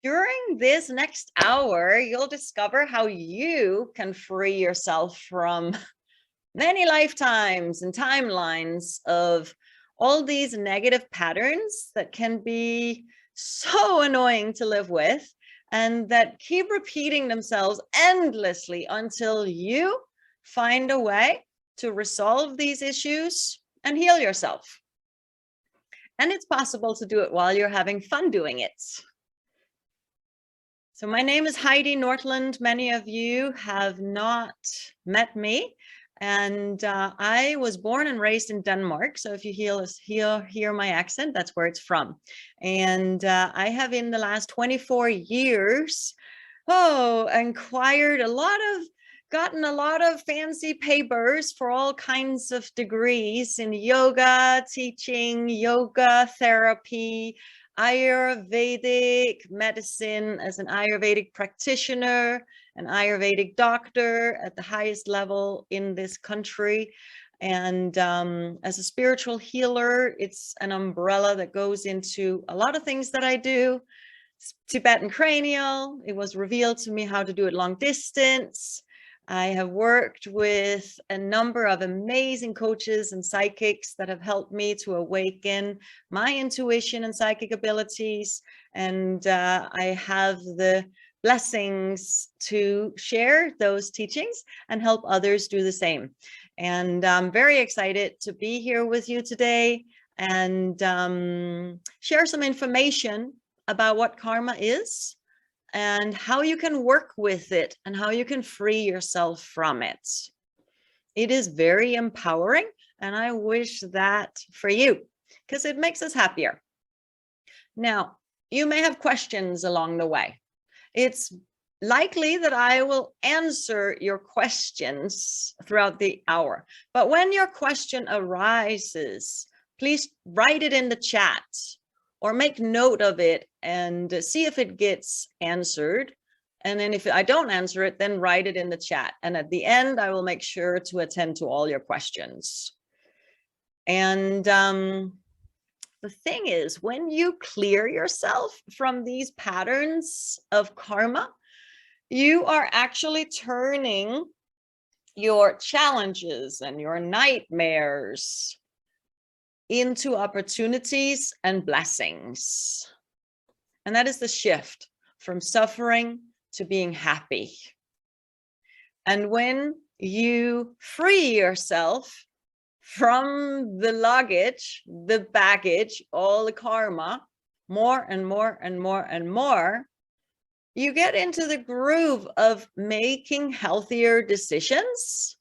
During this next hour, you'll discover how you can free yourself from many lifetimes and timelines of all these negative patterns that can be so annoying to live with and that keep repeating themselves endlessly until you find a way to resolve these issues and heal yourself. And it's possible to do it while you're having fun doing it. So my name is Heidi Nordlund. Many of you have not met me. And I was born and raised in Denmark. So if you hear my accent, that's where it's from. And I have in the last 24 years, gotten a lot of fancy papers for all kinds of degrees in yoga, teaching, yoga therapy, Ayurvedic medicine as an Ayurvedic practitioner, an Ayurvedic doctor at the highest level in this country. And as a spiritual healer, it's an umbrella that goes into a lot of things that I do. Tibetan cranial, it was revealed to me how to do it long distance. I have worked with a number of amazing coaches and psychics that have helped me to awaken my intuition and psychic abilities. And I have the blessings to share those teachings and help others do the same. And I'm very excited to be here with you today and share some information about what karma is and how you can work with it and how you can free yourself from it. It is very empowering, and I wish that for you because it makes us happier. Now, you may have questions along the way. It's likely that I will answer your questions throughout the hour, but when your question arises, please write it in the chat or make note of it and see if it gets answered. And then if I don't answer it, then write it in the chat. And at the end, I will make sure to attend to all your questions. And the thing is, when you clear yourself from these patterns of karma, you are actually turning your challenges and your nightmares into opportunities and blessings. And that is the shift from suffering to being happy. And when you free yourself from the luggage, the baggage, all the karma, more and more and more and more, you get into the groove of making healthier decisions.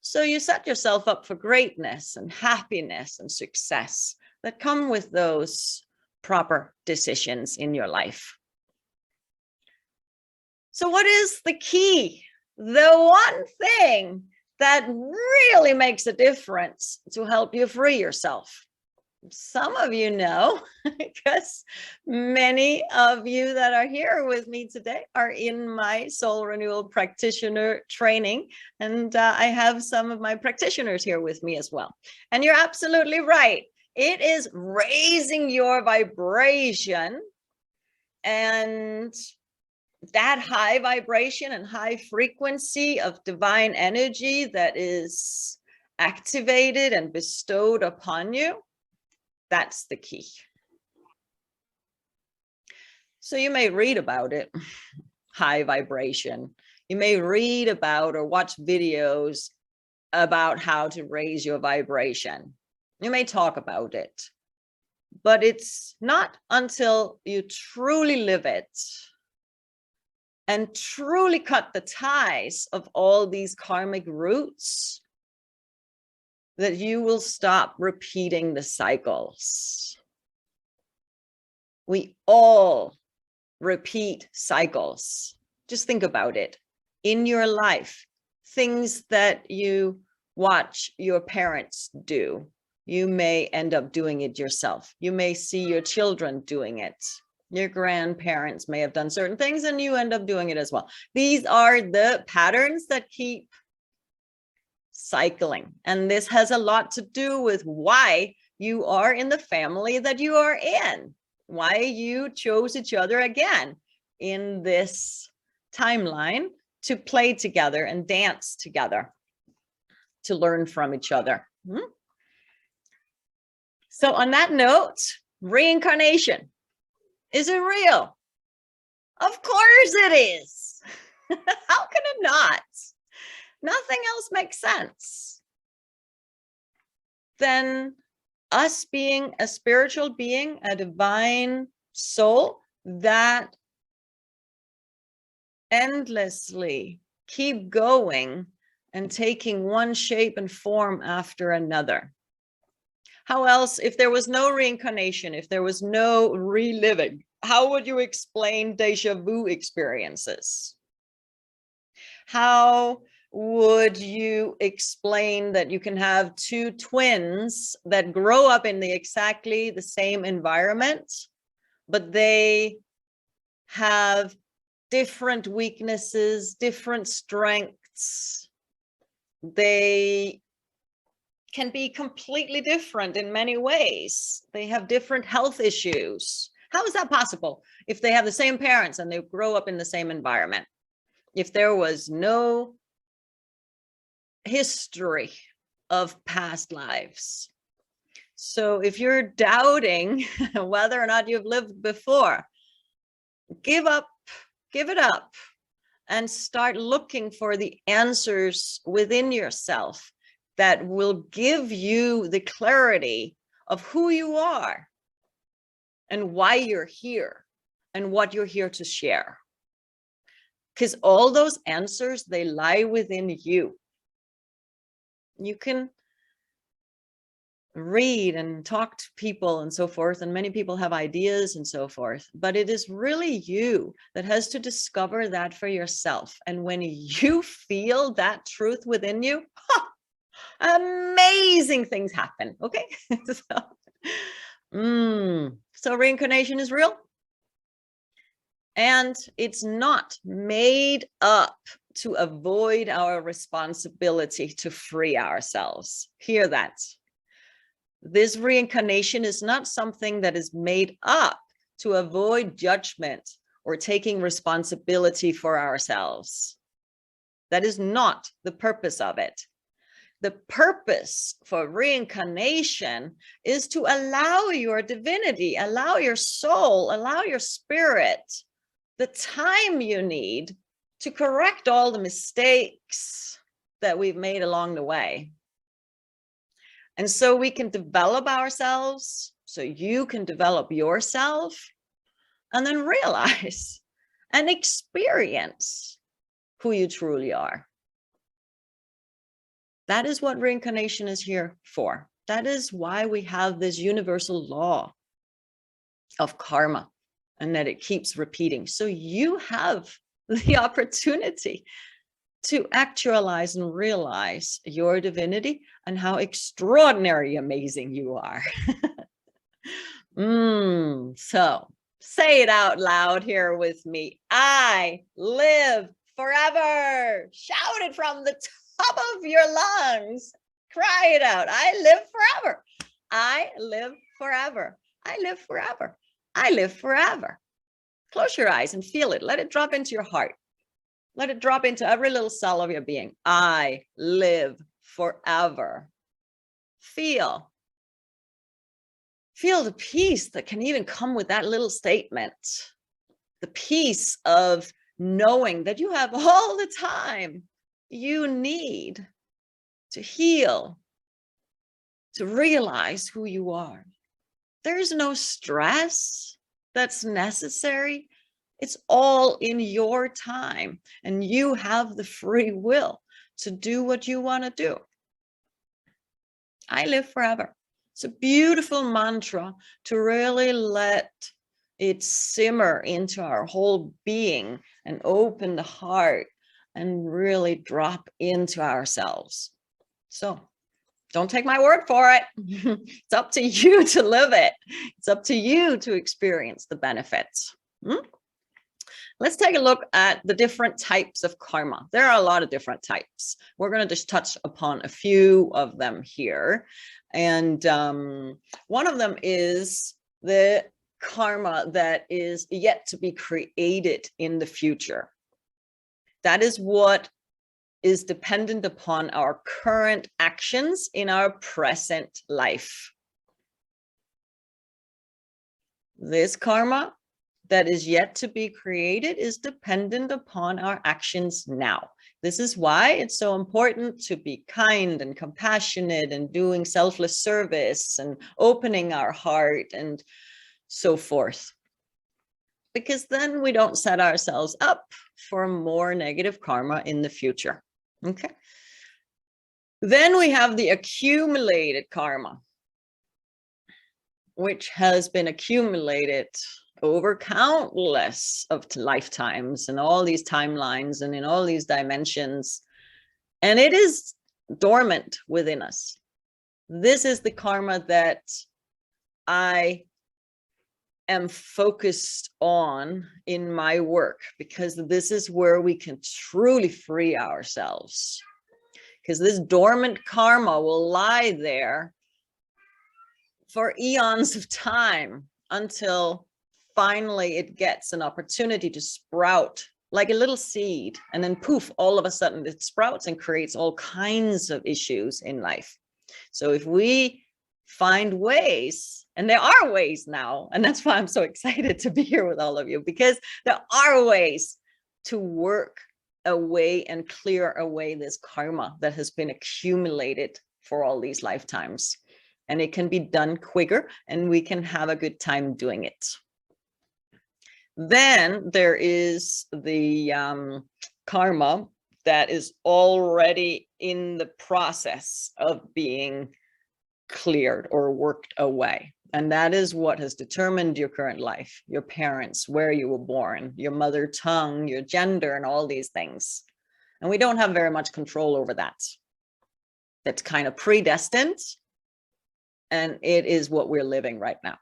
So you set yourself up for greatness and happiness and success that come with those proper decisions in your life. So what is the key? The one thing that really makes a difference to help you free yourself? Some of you know, because many of you that are here with me today are in my soul renewal practitioner training. And I have some of my practitioners here with me as well. And you're absolutely right. It is raising your vibration, and that high vibration and high frequency of divine energy that is activated and bestowed upon you. That's the key. So you may read about it, high vibration. You may read about or watch videos about how to raise your vibration. You may talk about it, but it's not until you truly live it and truly cut the ties of all these karmic roots that you will stop repeating the cycles. We all repeat cycles. Just think about it. In your life, things that you watch your parents do, you may end up doing it yourself. You may see your children doing it. Your grandparents may have done certain things and you end up doing it as well. These are the patterns that keep cycling. And this has a lot to do with why you are in the family that you are in. why you chose each other again in this timeline to play together and dance together, to learn from each other. So on that note, reincarnation, is it real? Of course it is. How can it not? Nothing else makes sense than us being a spiritual being, a divine soul that endlessly keep going and taking one shape and form after another. How else, if there was no reincarnation, if there was no reliving, how would you explain deja vu experiences? How would you explain that you can have two twins that grow up in exactly the same environment, but they have different weaknesses, different strengths? They can be completely different in many ways. They have different health issues. How is that possible if they have the same parents and they grow up in the same environment? If there was no history of past lives. So if you're doubting whether or not you've lived before, give it up, and start looking for the answers within yourself that will give you the clarity of who you are and why you're here and what you're here to share. Because all those answers, they lie within you. You can read and talk to people and so forth, and many people have ideas and so forth, but it is really you that has to discover that for yourself. And when you feel that truth within you, amazing things happen. Okay. So reincarnation is real, and it's not made up to avoid our responsibility to free ourselves. Hear that. This reincarnation is not something that is made up to avoid judgment or taking responsibility for ourselves. That is not the purpose of it. The purpose for reincarnation is to allow your divinity, allow your soul, allow your spirit the time you need to correct all the mistakes that we've made along the way. And so we can develop ourselves, so you can develop yourself, and then realize and experience who you truly are. That is what reincarnation is here for. That is why we have this universal law of karma, and that it keeps repeating. So you have the opportunity to actualize and realize your divinity and how extraordinary amazing you are. So say it out loud here with me. I live forever. Shout it from the top of your lungs. Cry it out. I live forever. I live forever. I live forever. I live forever. Close your eyes and feel it. Let it drop into your heart. Let it drop into every little cell of your being. I live forever. Feel the peace that can even come with that little statement. The peace of knowing that you have all the time you need to heal, to realize who you are. There's no stress that's necessary. It's all in your time, and you have the free will to do what you want to do. I live forever. It's a beautiful mantra to really let it simmer into our whole being and open the heart and really drop into ourselves. So don't take my word for it. It's up to you to live it. It's up to you to experience the benefits. Let's take a look at the different types of karma. There are a lot of different types. We're going to just touch upon a few of them here. And one of them is the karma that is yet to be created in the future. That is what is dependent upon our current actions in our present life. This karma that is yet to be created is dependent upon our actions now. This is why it's so important to be kind and compassionate and doing selfless service and opening our heart and so forth. Because then we don't set ourselves up for more negative karma in the future. Okay. Then we have the accumulated karma, which has been accumulated over countless of lifetimes and all these timelines and in all these dimensions. And it is dormant within us. This is the karma that I am focused on in my work, because this is where we can truly free ourselves. Because this dormant karma will lie there for eons of time until finally it gets an opportunity to sprout like a little seed, and then poof, all of a sudden it sprouts and creates all kinds of issues in life. So if we find ways, and there are ways now, and that's why I'm so excited to be here with all of you, because there are ways to work away and clear away this karma that has been accumulated for all these lifetimes. And it can be done quicker, and we can have a good time doing it. Then there is the karma that is already in the process of being cleared or worked away. And that is what has determined your current life, your parents, where you were born, your mother tongue, your gender, and all these things. And we don't have very much control over that. That's kind of predestined. And it is what we're living right now.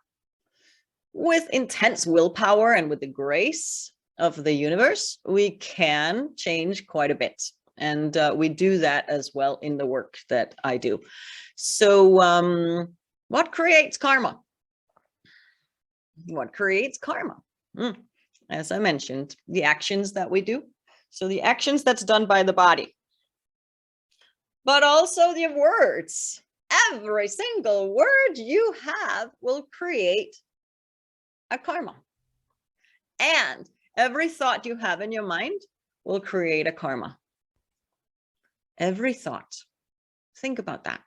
With intense willpower and with the grace of the universe, we can change quite a bit. And we do that as well in the work that I do. So what creates karma? What creates karma? As I mentioned, the actions that we do. So the actions that's done by the body, but also the words. Every single word you have will create a karma. And every thought you have in your mind will create a karma. Every thought. Think about that.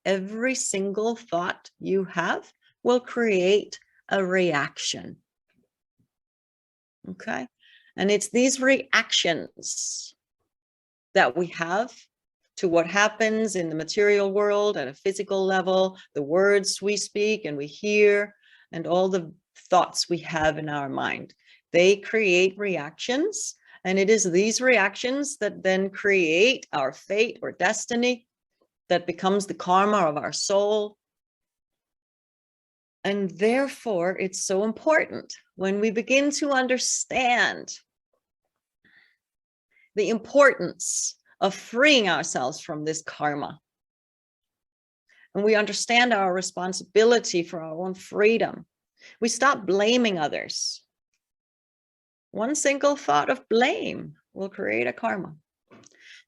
Every single thought you have will create a reaction. Okay? And it's these reactions that we have to what happens in the material world at a physical level, the words we speak and we hear, and all the thoughts we have in our mind. They create reactions, and it is these reactions that then create our fate or destiny that becomes the karma of our soul. And therefore, it's so important when we begin to understand the importance of freeing ourselves from this karma. And we understand our responsibility for our own freedom. We stop blaming others. One single thought of blame will create a karma.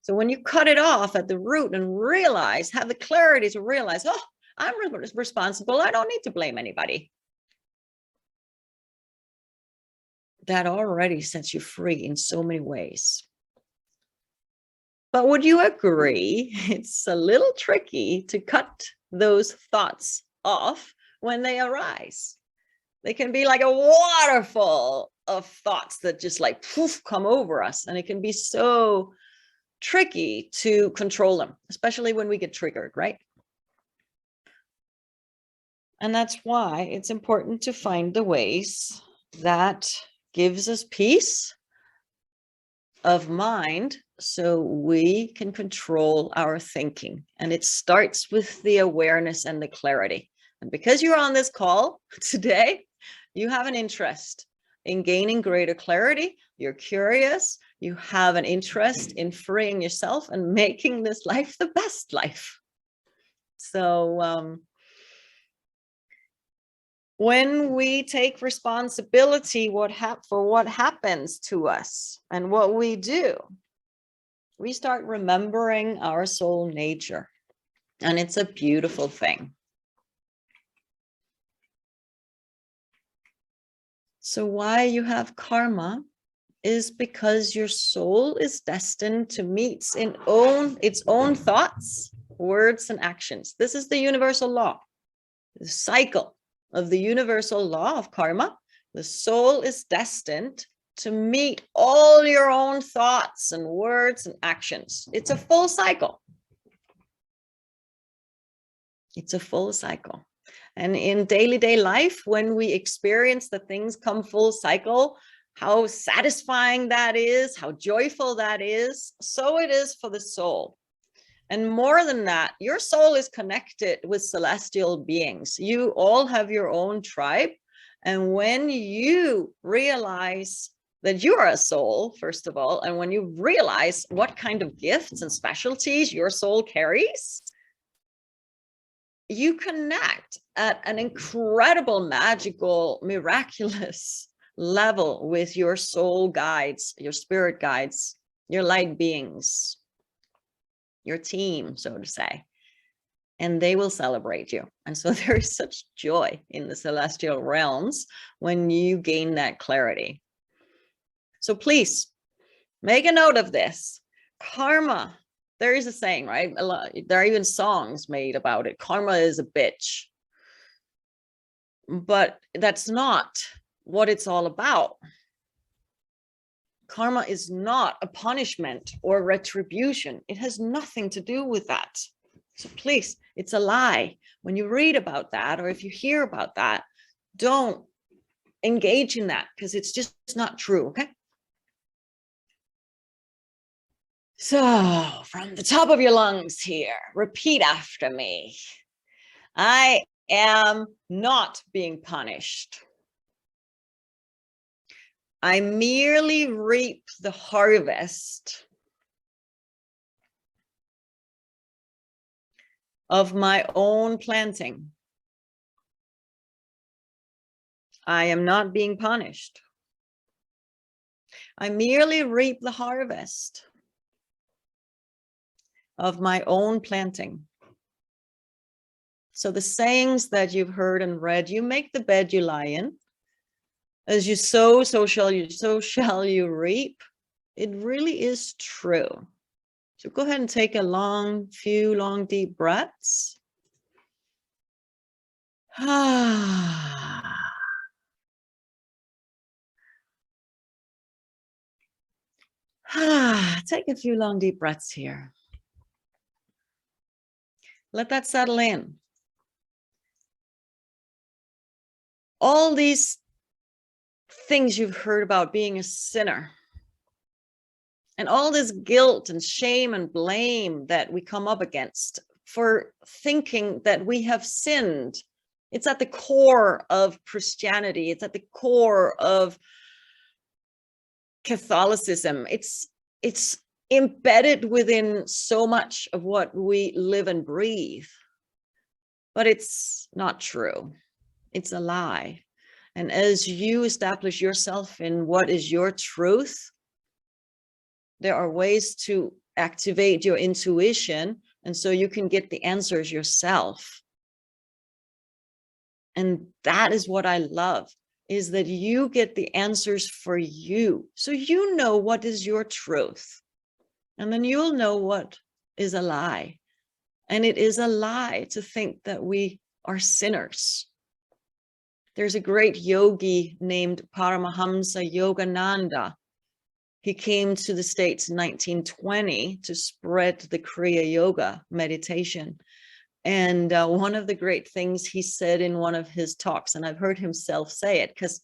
So when you cut it off at the root and realize, have the clarity to realize, oh, I'm responsible. I don't need to blame anybody. That already sets you free in so many ways. But would you agree it's a little tricky to cut those thoughts off when they arise? They can be like a waterfall of thoughts that just like poof, come over us. And it can be so tricky to control them, especially when we get triggered, right? And that's why it's important to find the ways that gives us peace of mind so we can control our thinking. And it starts with the awareness and the clarity. And because you're on this call today, you have an interest in gaining greater clarity. You're curious. You have an interest in freeing yourself and making this life the best life. So When we take responsibility for what happens to us and what we do, we start remembering our soul nature. And it's a beautiful thing. So why you have karma is because your soul is destined to meet its own thoughts, words, and actions. This is the universal law, the cycle of the universal law of karma. The soul is destined to meet all your own thoughts and words and actions. It's a full cycle. It's a full cycle. And in day life, when we experience that things come full cycle, how satisfying that is, how joyful that is, so it is for the soul. And more than that, your soul is connected with celestial beings. You all have your own tribe. And when you realize that you are a soul, first of all, and when you realize what kind of gifts and specialties your soul carries, you connect at an incredible, magical, miraculous level with your soul guides, your spirit guides, your light beings, your team, so to say, and they will celebrate you. And so there is such joy in the celestial realms when you gain that clarity. So please make a note of this. Karma, there is a saying, right? There are even songs made about it. Karma is a bitch. But that's not what it's all about. Karma is not a punishment or retribution. It has nothing to do with that. So please, it's a lie. When you read about that, or if you hear about that, don't engage in that, because it's just not true, okay? So from the top of your lungs here, repeat after me. I am not being punished. I merely reap the harvest of my own planting. I am not being punished. I merely reap the harvest of my own planting. So the sayings that you've heard and read, you make the bed you lie in. As you sow, so shall you reap. It really is true. So go ahead and take a few long, deep breaths. Take a few long, deep breaths here. Let that settle in. All these things you've heard about being a sinner, and all this guilt and shame and blame that we come up against for thinking that we have sinned. It's at the core of Christianity. It's at the core of Catholicism. It's embedded within so much of what we live and breathe. But it's not true. It's a lie. And as you establish yourself in what is your truth, there are ways to activate your intuition, and so you can get the answers yourself. And that is what I love, is that you get the answers for you. So you know what is your truth. And then you'll know what is a lie. And it is a lie to think that we are sinners. There's a great yogi named Paramahamsa Yogananda. He came to the States in 1920 to spread the Kriya Yoga meditation. And one of the great things he said in one of his talks, and I've heard himself say it because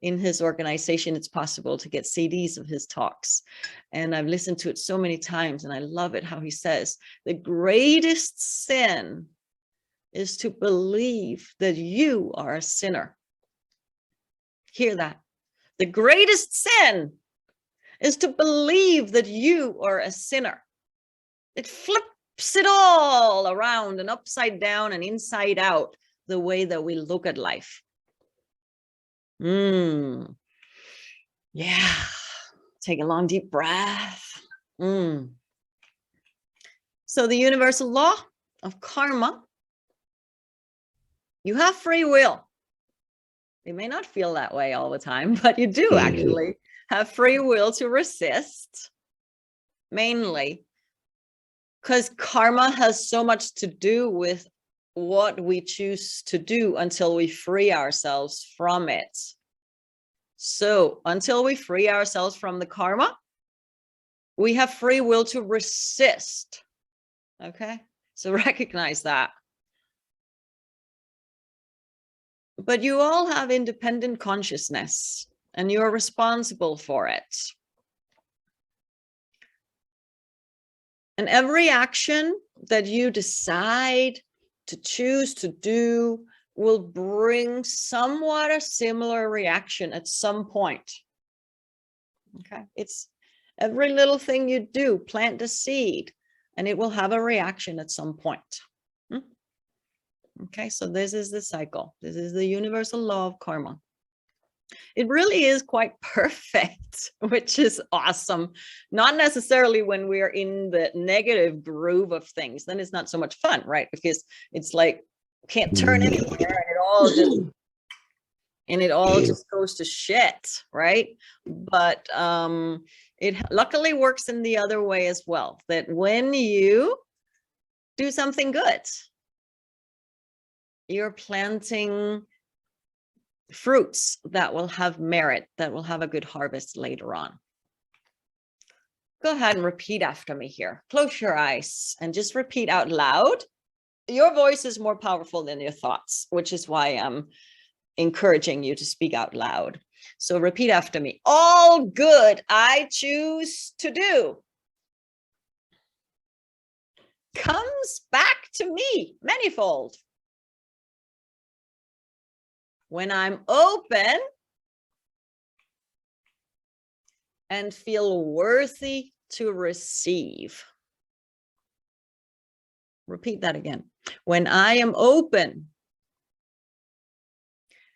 in his organization, it's possible to get CDs of his talks. And I've listened to it so many times, and I love it how he says, the greatest sin is to believe that you are a sinner. Hear that? The greatest sin is to believe that you are a sinner. It flips it all around and upside down and inside out the way that we look at life. Yeah. Take a long, deep breath. So the universal law of karma, you have free will. You may not feel that way all the time, but you do actually have free will to resist, mainly because karma has so much to do with what we choose to do until we free ourselves from it. So until we free ourselves from the karma, we have free will to resist. Okay, so recognize that. But you all have independent consciousness and you're responsible for it. And every action that you decide to choose to do will bring somewhat a similar reaction at some point. Okay, it's every little thing you do, plant a seed, and it will have a reaction at some point. Okay, so this is the cycle. This is the universal law of karma. It really is quite perfect, which is awesome. Not necessarily when we're in the negative groove of things, then it's not so much fun, right? Because it's like can't turn anywhere and it all just goes to shit, right? But it luckily works in the other way as well, that when you do something good, you're planting fruits that will have merit, that will have a good harvest later on. Go ahead and repeat after me here. Close your eyes and just repeat out loud. Your voice is more powerful than your thoughts, which is why I'm encouraging you to speak out loud. So repeat after me. All good I choose to do comes back to me manifold. When I'm open and feel worthy to receive. Repeat that again. When I am open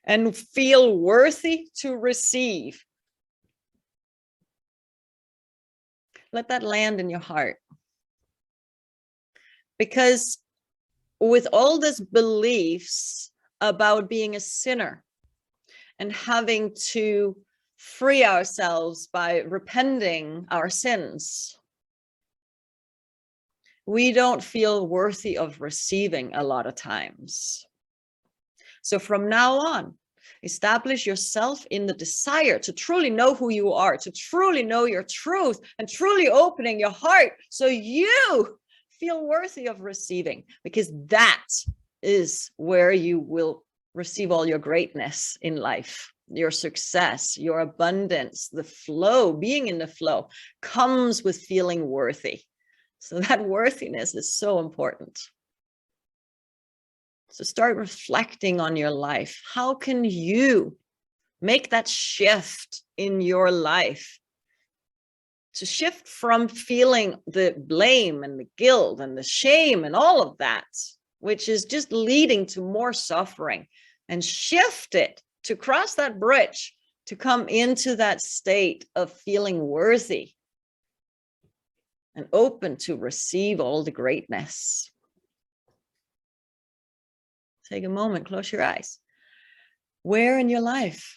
and feel worthy to receive. Let that land in your heart. Because with all these beliefs about being a sinner and having to free ourselves by repenting our sins, we don't feel worthy of receiving a lot of times. So from now on, establish yourself in the desire to truly know who you are, to truly know your truth, and truly opening your heart so you feel worthy of receiving, because that is where you will receive all your greatness in life. Your success, your abundance, the flow, being in the flow comes with feeling worthy. So that worthiness is so important. So start reflecting on your life. How can you make that shift in your life? To shift from feeling the blame and the guilt and the shame and all of that, which is just leading to more suffering, and shift it to cross that bridge, to come into that state of feeling worthy and open to receive all the greatness. Take a moment, close your eyes. Where in your life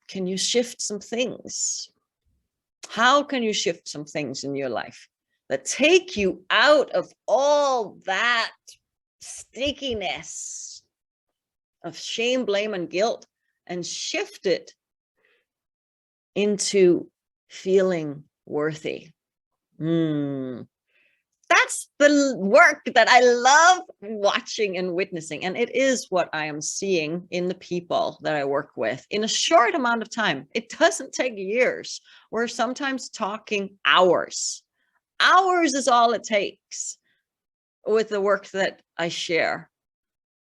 can you shift some things? How can you shift some things in your life that take you out of all that stickiness of shame, blame, and guilt, and shift it into feeling worthy? That's the work that I love watching and witnessing. And it is what I am seeing in the people that I work with in a short amount of time. It doesn't take years. We're sometimes talking hours. Hours is all it takes with the work that I share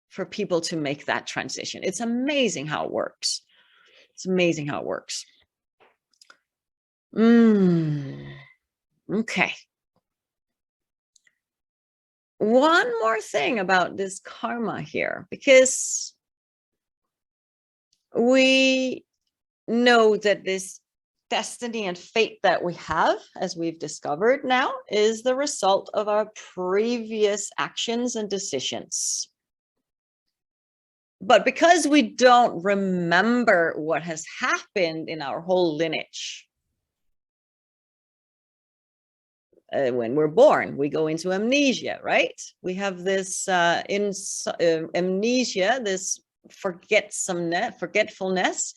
for people to make that transition. It's amazing how it works. It's amazing how it works. Okay. One more thing about this karma here, because we know that this destiny and fate that we have, as we've discovered now, is the result of our previous actions and decisions. But because we don't remember what has happened in our whole lineage, when we're born, we go into amnesia, right? We have this amnesia, this forgetfulness,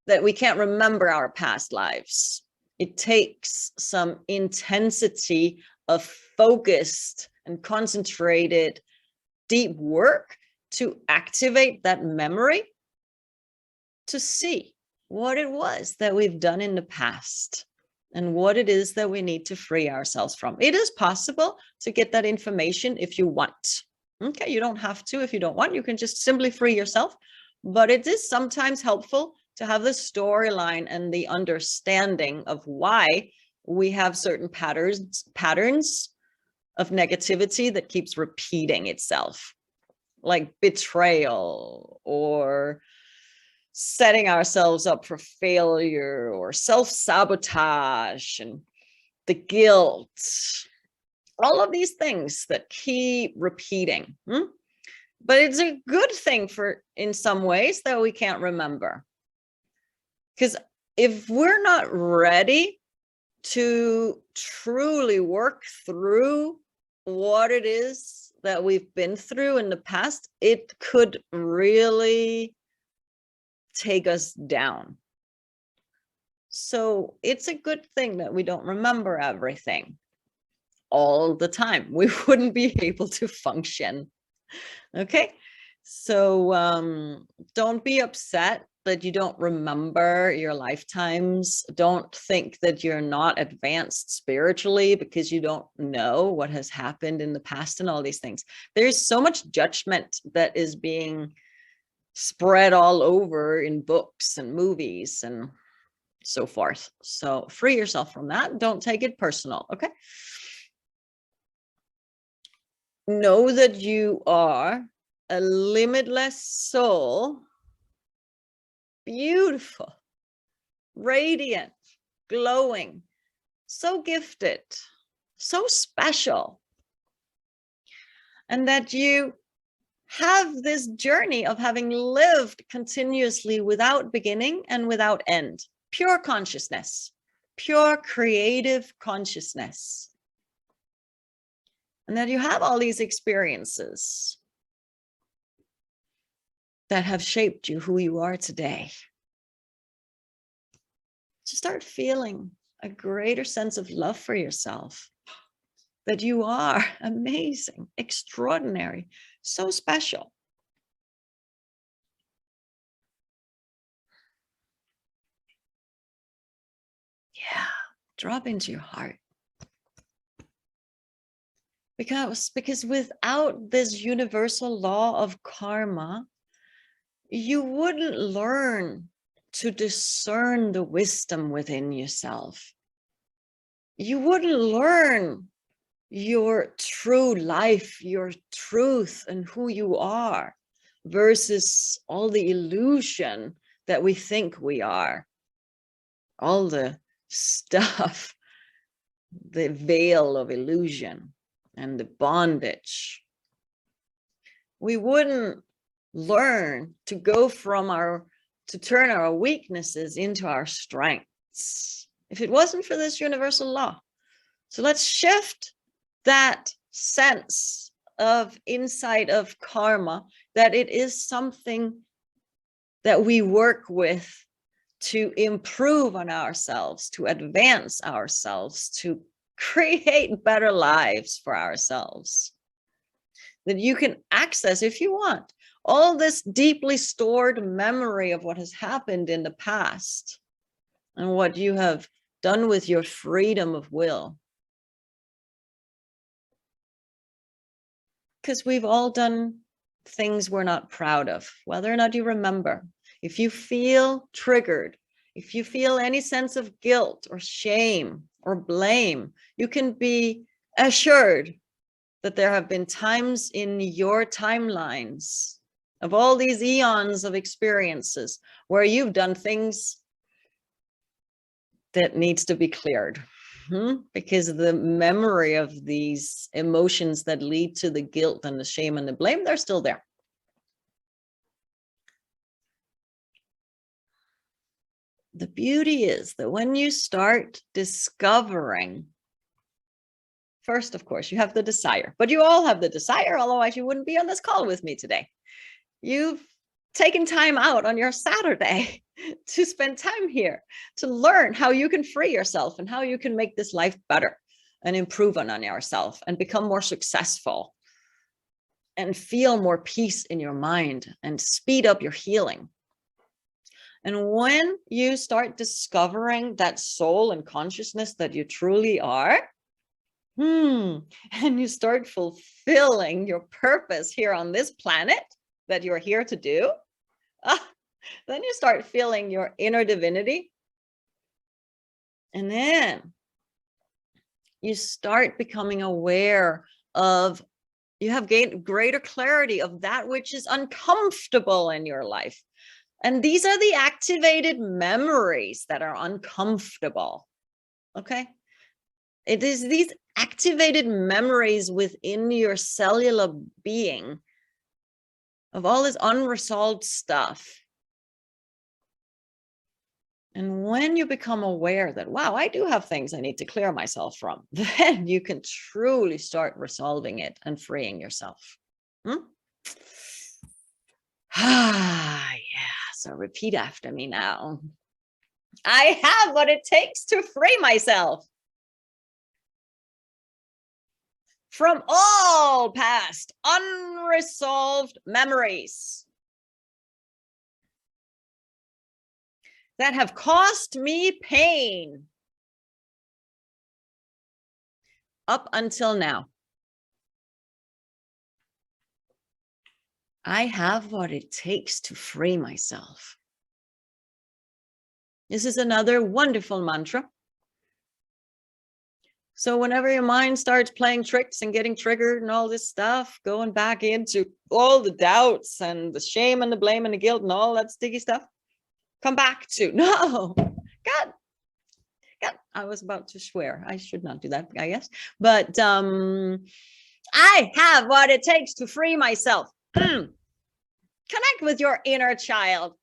that we can't remember our past lives. It takes some intensity of focused and concentrated deep work to activate that memory, to see what it was that we've done in the past and what it is that we need to free ourselves from. It is possible to get that information if you want. Okay, you don't have to if you don't want. You can just simply free yourself. But it is sometimes helpful to have the storyline and the understanding of why we have certain patterns of negativity that keeps repeating itself, like betrayal or setting ourselves up for failure or self-sabotage and the guilt, all of these things that keep repeating. But it's a good thing in some ways that we can't remember. Because if we're not ready to truly work through what it is that we've been through in the past, it could really take us down. So it's a good thing that we don't remember everything all the time. We wouldn't be able to function. Okay, so don't be upset that you don't remember your lifetimes. Don't think that you're not advanced spiritually because you don't know what has happened in the past and all these things. There's so much judgment that is being spread all over in books and movies and so forth. So free yourself from that. Don't take it personal, okay? Know that you are a limitless soul, beautiful, radiant, glowing, so gifted, so special. And that you have this journey of having lived continuously without beginning and without end. Pure consciousness, pure creative consciousness. And that you have all these experiences that have shaped you who you are today. To start feeling a greater sense of love for yourself, that you are amazing, extraordinary, so special. Yeah, drop into your heart. Because without this universal law of karma, you wouldn't learn to discern the wisdom within yourself. You wouldn't learn your true life, your truth, and who you are versus all the illusion that we think we are. All the stuff, the veil of illusion and the bondage. We wouldn't learn to go to turn our weaknesses into our strengths if it wasn't for this universal law. So let's shift that sense of insight of karma, that it is something that we work with to improve on ourselves, to advance ourselves, to create better lives for ourselves. That you can access, if you want, all this deeply stored memory of what has happened in the past and what you have done with your freedom of will. Because we've all done things we're not proud of, whether or not you remember. If you feel triggered, if you feel any sense of guilt or shame or blame, you can be assured that there have been times in your timelines of all these eons of experiences where you've done things that needs to be cleared. Because the memory of these emotions that lead to the guilt and the shame and the blame, they're still there. The beauty is that when you start discovering, first, of course, you have the desire, but you all have the desire, otherwise you wouldn't be on this call with me today. You've taken time out on your Saturday to spend time here, to learn how you can free yourself and how you can make this life better and improve on yourself and become more successful and feel more peace in your mind and speed up your healing. And when you start discovering that soul and consciousness that you truly are, and you start fulfilling your purpose here on this planet that you're here to do, then you start feeling your inner divinity. And then you start becoming aware of, you have gained greater clarity of that which is uncomfortable in your life. And these are the activated memories that are uncomfortable. Okay. It is these activated memories within your cellular being of all this unresolved stuff. And when you become aware that, wow, I do have things I need to clear myself from, then you can truly start resolving it and freeing yourself. Yeah. So repeat after me now. I have what it takes to free myself from all past unresolved memories that have caused me pain up until now. I have what it takes to free myself. This is another wonderful mantra. So whenever your mind starts playing tricks and getting triggered and all this stuff, going back into all the doubts and the shame and the blame and the guilt and all that sticky stuff, come back to, no, God, I was about to swear. I should not do that, I guess. But I have what it takes to free myself. Connect with your inner child.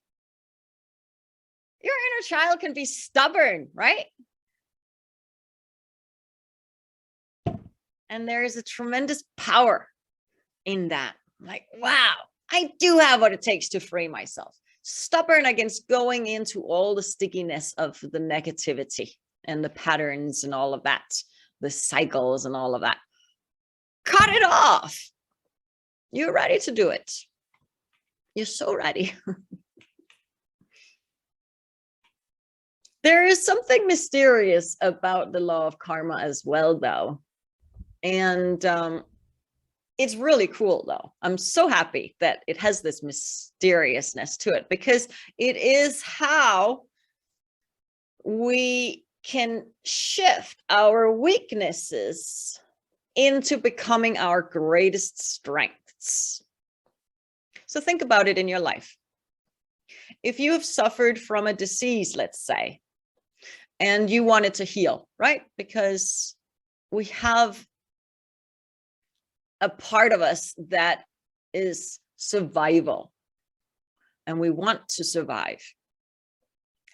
Your inner child can be stubborn, right? And there is a tremendous power in that. Like, wow, I do have what it takes to free myself. Stubborn against going into all the stickiness of the negativity and the patterns and all of that, the cycles and all of that. Cut it off. You're ready to do it. You're so ready. There is something mysterious about the law of karma as well, though. And it's really cool, though. I'm so happy that it has this mysteriousness to it, because it is how we can shift our weaknesses into becoming our greatest strengths. So think about it in your life. If you have suffered from a disease, let's say, and you wanted to heal, right? Because we have a part of us that is survival, and we want to survive.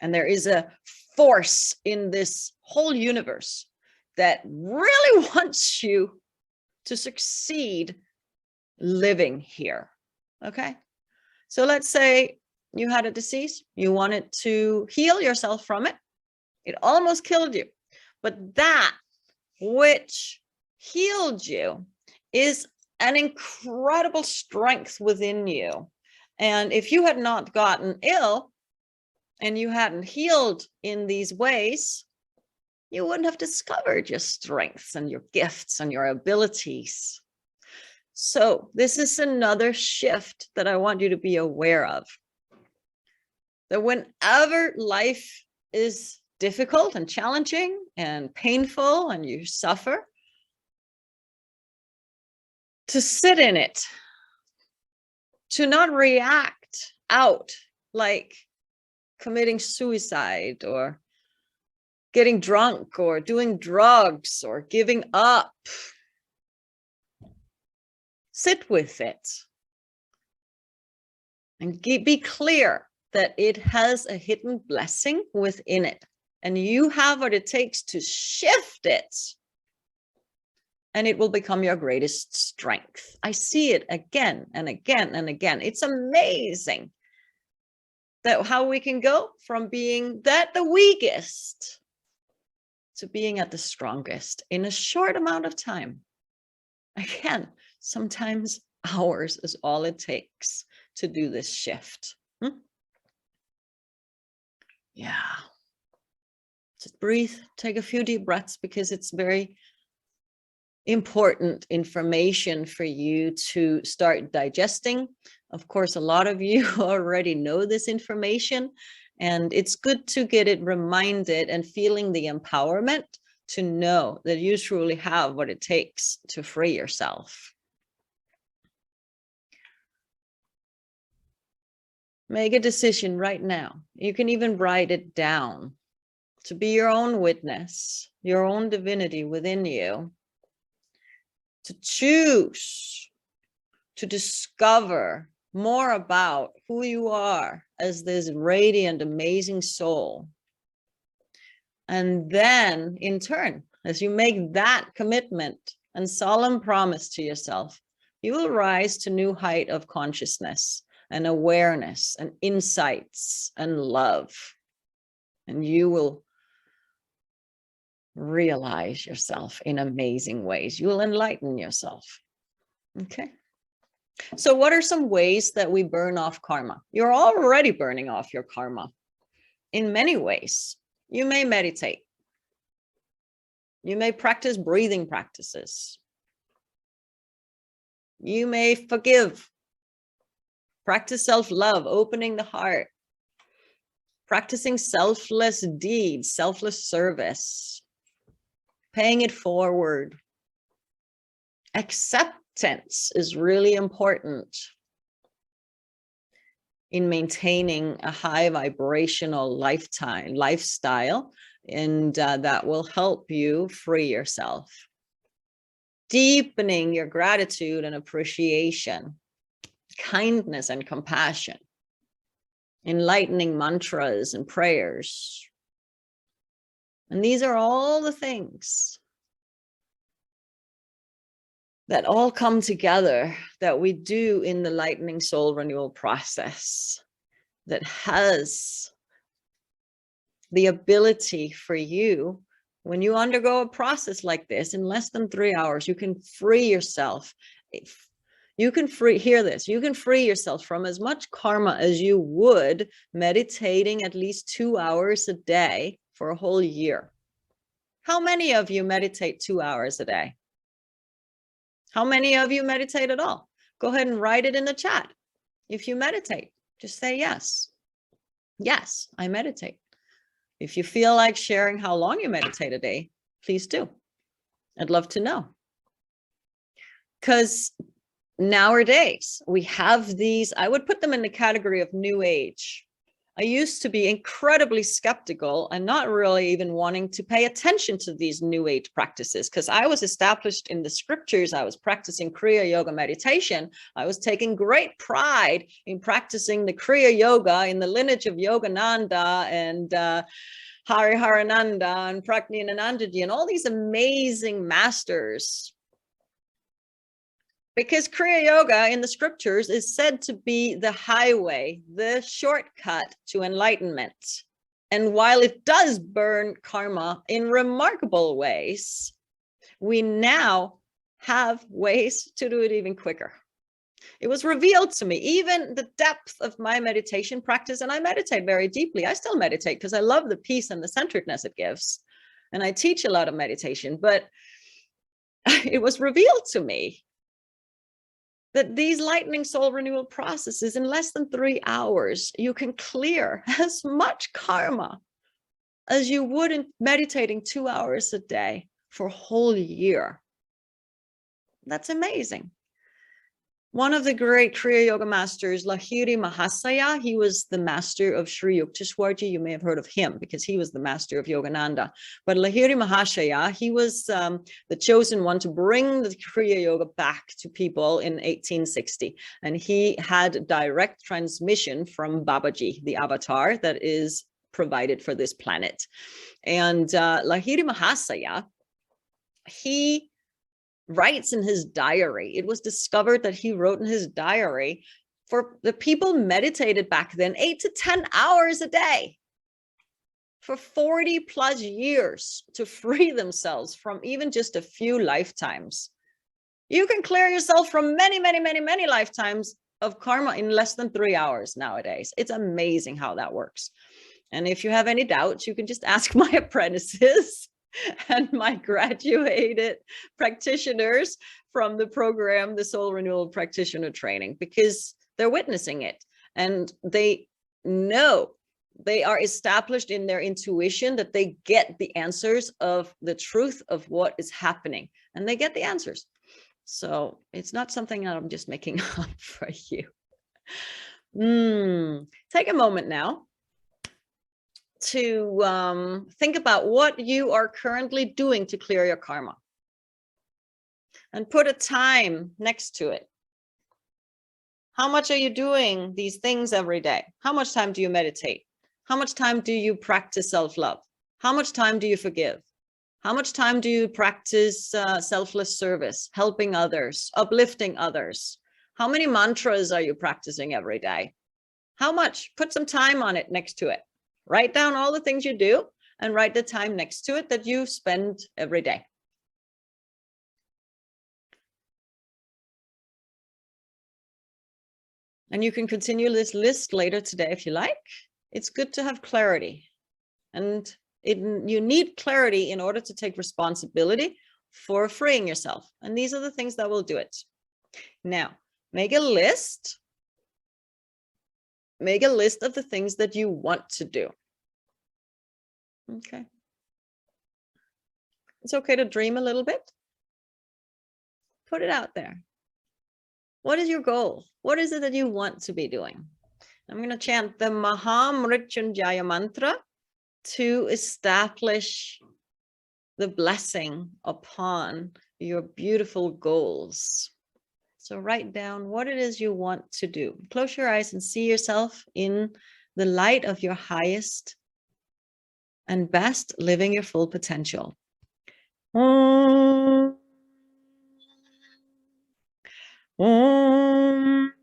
And there is a force in this whole universe that really wants you to succeed living here. Okay. So let's say you had a disease, you wanted to heal yourself from it. It almost killed you, but that which healed you is an incredible strength within you. And if you had not gotten ill and you hadn't healed in these ways, you wouldn't have discovered your strengths and your gifts and your abilities. So this is another shift that I want you to be aware of. That whenever life is difficult and challenging and painful and you suffer, to sit in it to not react out like committing suicide or getting drunk or doing drugs or giving up. Sit with it and be clear that it has a hidden blessing within it, and you have what it takes to shift it, and it will become your greatest strength. I see it again and again and again. It's amazing that how we can go from being the weakest to being at the strongest in a short amount of time. Again, sometimes hours is all it takes to do this shift. Yeah. Just breathe, take a few deep breaths, because it's very important information for you to start digesting. Of course, a lot of you already know this information, and it's good to get it reminded and feeling the empowerment to know that you truly have what it takes to free yourself. Make a decision right now. You can even write it down to be your own witness, your own divinity within you, to choose to discover more about who you are as this radiant, amazing soul. And then in turn, as you make that commitment and solemn promise to yourself, you will rise to new height of consciousness and awareness and insights and love. And you will realize yourself in amazing ways. You will enlighten yourself. Okay. So what are some ways that we burn off karma? You're already burning off your karma in many ways. You may meditate. You may practice breathing practices. You may forgive. Practice self-love, opening the heart. Practicing selfless deeds, selfless service. Paying it forward. Acceptance is really important in maintaining a high vibrational lifestyle, and that will help you free yourself. Deepening your gratitude and appreciation, kindness and compassion, enlightening mantras and prayers. And these are all the things that all come together that we do in the lightning soul renewal process, that has the ability for you, when you undergo a process like this, in less than 3 hours, you can free yourself. You can hear this, you can free yourself from as much karma as you would meditating at least 2 hours a day for a whole year. How many of you meditate 2 hours a day? How many of you meditate at all? Go ahead and write it in the chat. If you meditate, just say yes. Yes, I meditate. If you feel like sharing how long you meditate a day, please do. I'd love to know. Because nowadays we have these, I would put them in the category of new age. I used to be incredibly skeptical and not really even wanting to pay attention to these new age practices, because I was established in the scriptures. I was practicing Kriya Yoga meditation. I was taking great pride in practicing the Kriya Yoga in the lineage of Yogananda and Hariharananda and Prajnananandaji and all these amazing masters. Because Kriya Yoga in the scriptures is said to be the highway, the shortcut to enlightenment. And while it does burn karma in remarkable ways, we now have ways to do it even quicker. It was revealed to me, even the depth of my meditation practice, and I meditate very deeply. I still meditate because I love the peace and the centeredness it gives. And I teach a lot of meditation, but it was revealed to me that these lightning soul renewal processes, in less than 3 hours, you can clear as much karma as you would in meditating 2 hours a day for a whole year. That's amazing. One of the great Kriya Yoga masters, Lahiri Mahasaya, he was the master of Sri Yukteswarji. You may have heard of him because he was the master of Yogananda. But Lahiri Mahasaya, he was the chosen one to bring the Kriya Yoga back to people in 1860. And he had direct transmission from Babaji, the avatar that is provided for this planet. And Lahiri Mahasaya, he writes in his diary. It was discovered that he wrote in his diary for the people meditated back then 8 to 10 hours a day for 40 plus years to free themselves from even just a few lifetimes. You can clear yourself from many, many, many, many lifetimes of karma in less than 3 hours nowadays. It's amazing how that works. And if you have any doubts, you can just ask my apprentices and my graduated practitioners from the program, the Soul Renewal Practitioner Training, because they're witnessing it and they know, they are established in their intuition that they get the answers of the truth of what is happening, and they get the answers. So it's not something that I'm just making up for you. Take a moment now to think about what you are currently doing to clear your karma, and put a time next to it. How much are you doing these things every day? How much time do you meditate? How much time do you practice self-love? How much time do you forgive? How much time do you practice selfless service, helping others, uplifting others? How many mantras are you practicing every day? How much? Put some time on it next to it. Write down all the things you do and write the time next to it that you spend every day. And you can continue this list later today if you like. It's good to have clarity. And you need clarity in order to take responsibility for freeing yourself. And these are the things that will do it. Now, make a list. Make a list of the things that you want to do. Okay. It's okay to dream a little bit. Put it out there. What is your goal? What is it that you want to be doing? I'm going to chant the Mahamrityunjaya mantra to establish the blessing upon your beautiful goals. So write down what it is you want to do. Close your eyes and see yourself in the light of your highest and best, living your full potential. Om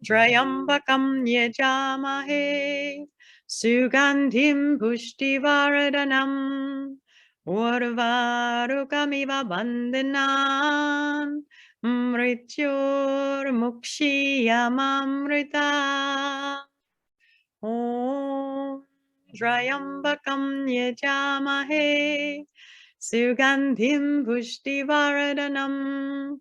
Trayambakam yajamahe Sugandhim pushtivardhanam Urvarukamiva bandhanan Mrityor mukshiyamamrita. Om Trayambakam yajamahe Sugandhim pushtivardhanam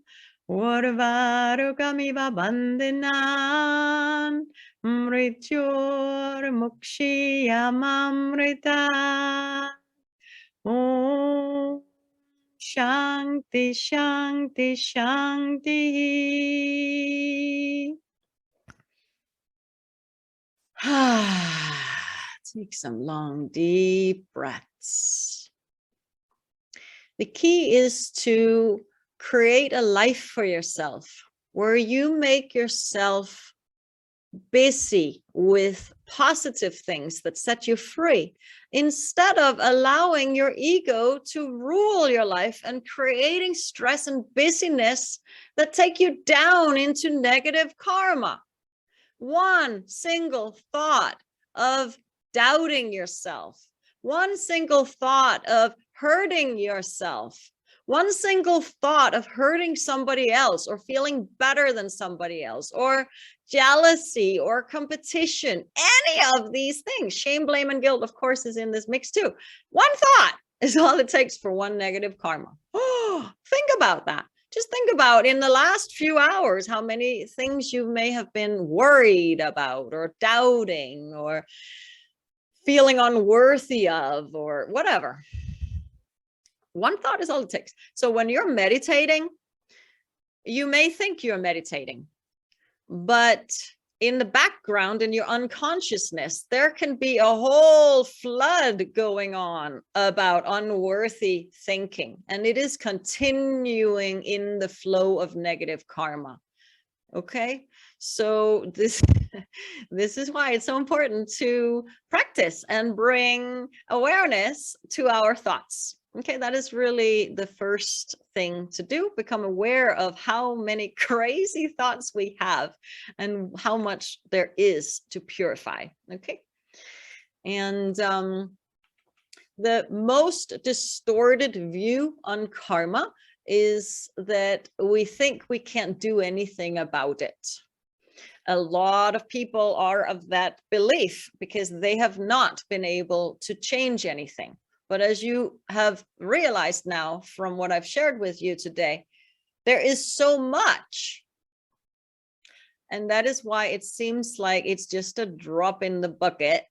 Urvarukamiva bandhanan Mrityor mukshiyamamrita. Om Shanti Shanti Shanti. Take some long, deep breaths. The key is to create a life for yourself where you make yourself busy with positive things that set you free, instead of allowing your ego to rule your life and creating stress and busyness that take you down into negative karma. One single thought of doubting yourself, one single thought of hurting yourself, one single thought of hurting somebody else or feeling better than somebody else, or jealousy or competition, any of these things, shame, blame, and guilt, of course, is in this mix too. One thought is all it takes for one negative karma. Oh, think about that. Just think about in the last few hours, how many things you may have been worried about or doubting or feeling unworthy of or whatever. One thought is all it takes. So when you're meditating, you may think you're meditating, But in the background, in your unconsciousness, there can be a whole flood going on about unworthy thinking. And it is continuing in the flow of negative karma. Okay, so this is why it's so important to practice and bring awareness to our thoughts. Okay, that is really the first thing to do. Become aware of how many crazy thoughts we have and how much there is to purify. Okay, and the most distorted view on karma is that we think we can't do anything about it. A lot of people are of that belief because they have not been able to change anything. But as you have realized now from what I've shared with you today, there is so much. And that is why it seems like it's just a drop in the bucket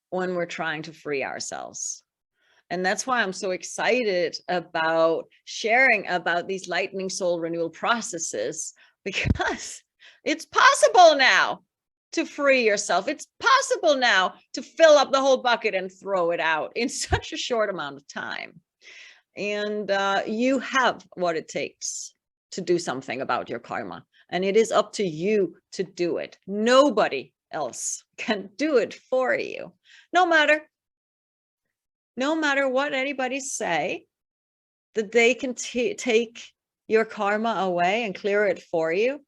when we're trying to free ourselves. And that's why I'm so excited about sharing about these lightning soul renewal processes, because it's possible now to free yourself. It's possible now to fill up the whole bucket and throw it out in such a short amount of time. And you have what it takes to do something about your karma. And it is up to you to do it. Nobody else can do it for you. No matter what anybody say, that they can take your karma away and clear it for you.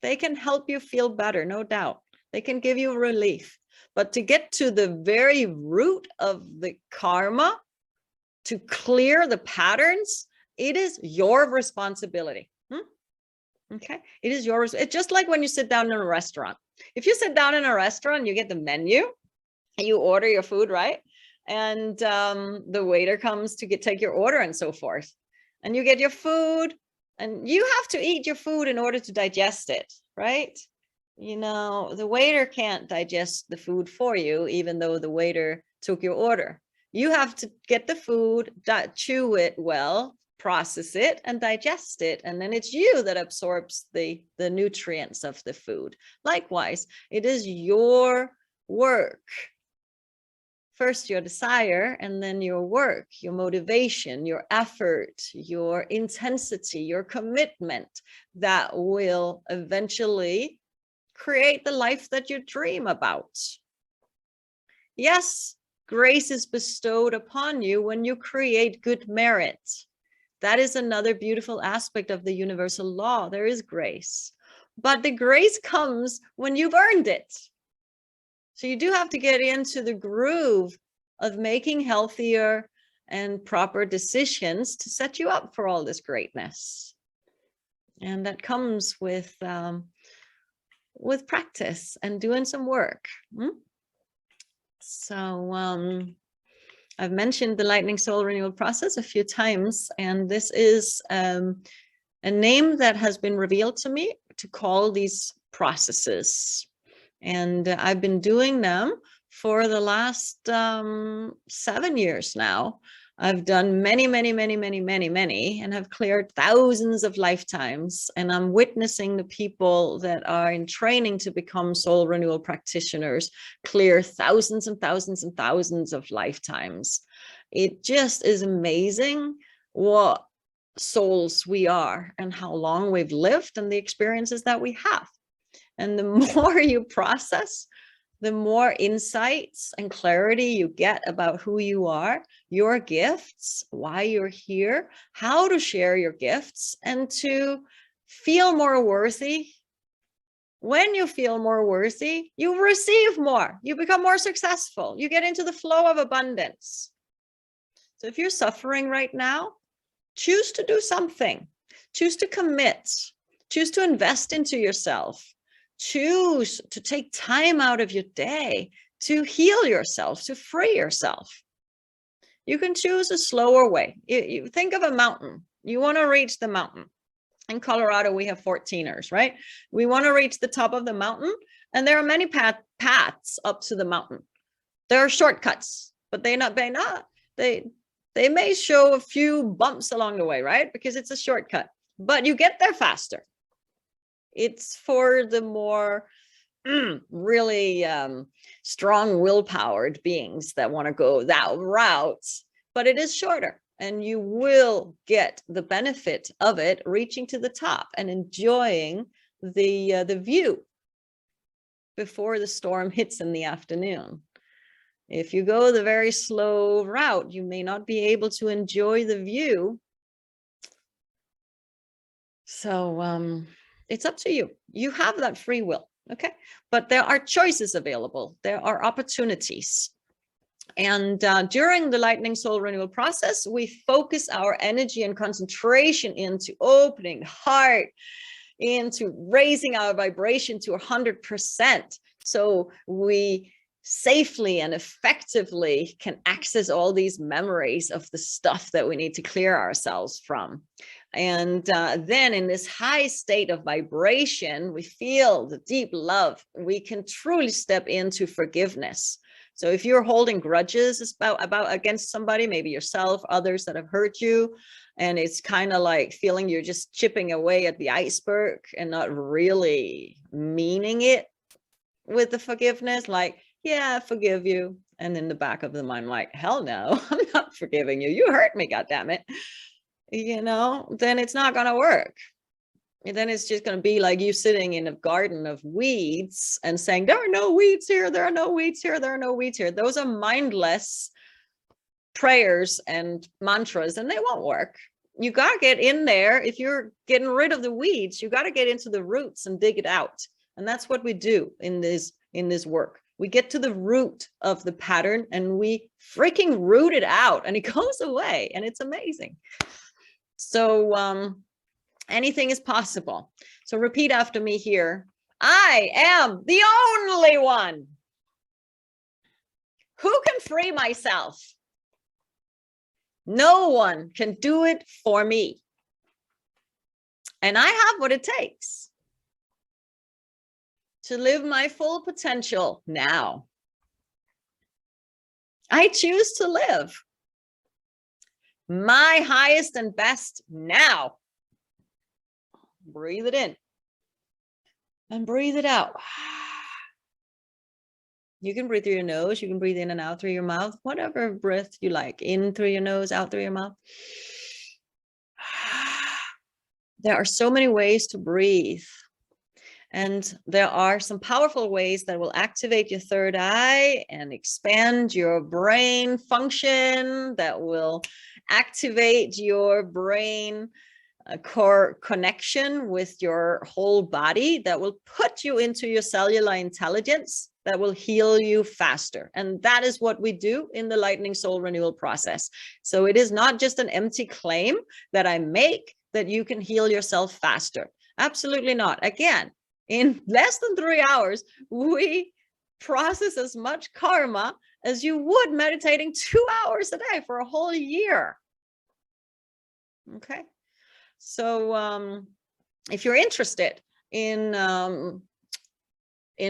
They can help you feel better, no doubt. They can give you relief. But to get to the very root of the karma, to clear the patterns, it is your responsibility. Okay, it is yours. It's just like when you sit down in a restaurant. If you sit down in a restaurant, you get the menu, and you order your food, right? And the waiter comes to take your order and so forth. And you get your food, and you have to eat your food in order to digest it, right? You know, the waiter can't digest the food for you, even though the waiter took your order. You have to get the food, chew it well, process it, and digest it. And then it's you that absorbs the nutrients of the food. Likewise, it is your work. First your desire, and then your work, your motivation, your effort, your intensity, your commitment that will eventually create the life that you dream about. Yes, grace is bestowed upon you when you create good merit. That is another beautiful aspect of the universal law. There is grace, but the grace comes when you've earned it. So you do have to get into the groove of making healthier and proper decisions to set you up for all this greatness. And that comes with practice and doing some work. So I've mentioned the Lightning Soul Renewal process a few times, and this is a name that has been revealed to me to call these processes. And I've been doing them for the last 7 years now. I've done many, and have cleared thousands of lifetimes. And I'm witnessing the people that are in training to become soul renewal practitioners clear thousands and thousands and thousands of lifetimes. It just is amazing what souls we are and how long we've lived and the experiences that we have. And the more you process, the more insights and clarity you get about who you are, your gifts, why you're here, how to share your gifts, and to feel more worthy. When you feel more worthy, you receive more. You become more successful. You get into the flow of abundance. So if you're suffering right now, choose to do something. Choose to commit. Choose to invest into yourself. Choose to take time out of your day to heal yourself, to free yourself. You can choose a slower way. You think of a mountain. You want to reach the mountain. In Colorado, we have 14ers, right? We want to reach the top of the mountain, and there are many paths up to the mountain. There are shortcuts, but they may show a few bumps along the way, right? Because it's a shortcut, but you get there faster. It's for the more really strong willpowered beings that want to go that route, but it is shorter, and you will get the benefit of it reaching to the top and enjoying the view before the storm hits in the afternoon. If you go the very slow route, you may not be able to enjoy the view. So it's up to you. You have that free will, okay? But there are choices available. There are opportunities. And during the lightning soul renewal process, we focus our energy and concentration into opening heart, into raising our vibration to 100%. So we safely and effectively can access all these memories of the stuff that we need to clear ourselves from. And then in this high state of vibration, we feel the deep love. We can truly step into forgiveness. So if you're holding grudges about against somebody, maybe yourself, others that have hurt you, and it's kind of like feeling you're just chipping away at the iceberg and not really meaning it with the forgiveness, like, yeah, I forgive you. And in the back of the mind, like, hell no, I'm not forgiving you. You hurt me, goddammit. You know, then it's not going to work. And then it's just going to be like you sitting in a garden of weeds and saying, there are no weeds here. There are no weeds here. There are no weeds here. Those are mindless prayers and mantras, and they won't work. You got to get in there. If you're getting rid of the weeds, you got to get into the roots and dig it out. And that's what we do in this work. We get to the root of the pattern and we freaking root it out, and it goes away, and it's amazing. So anything is possible. So repeat after me here. I am the only one who can free myself. No one can do it for me. And I have what it takes to live my full potential now. I choose to live my highest and best now. Breathe it in and breathe it out. You can breathe through your nose. You can breathe in and out through your mouth, whatever breath you like. In through your nose, out through your mouth. There are so many ways to breathe. And there are some powerful ways that will activate your third eye and expand your brain function, that will activate your brain core connection with your whole body, that will put you into your cellular intelligence, that will heal you faster. And that is what we do in the lightning soul renewal process. So it is not just an empty claim that I make that you can heal yourself faster. Absolutely not. Again, in less than 3 hours, we process as much karma as you would meditating 2 hours a day for a whole year. Okay. So if you're interested in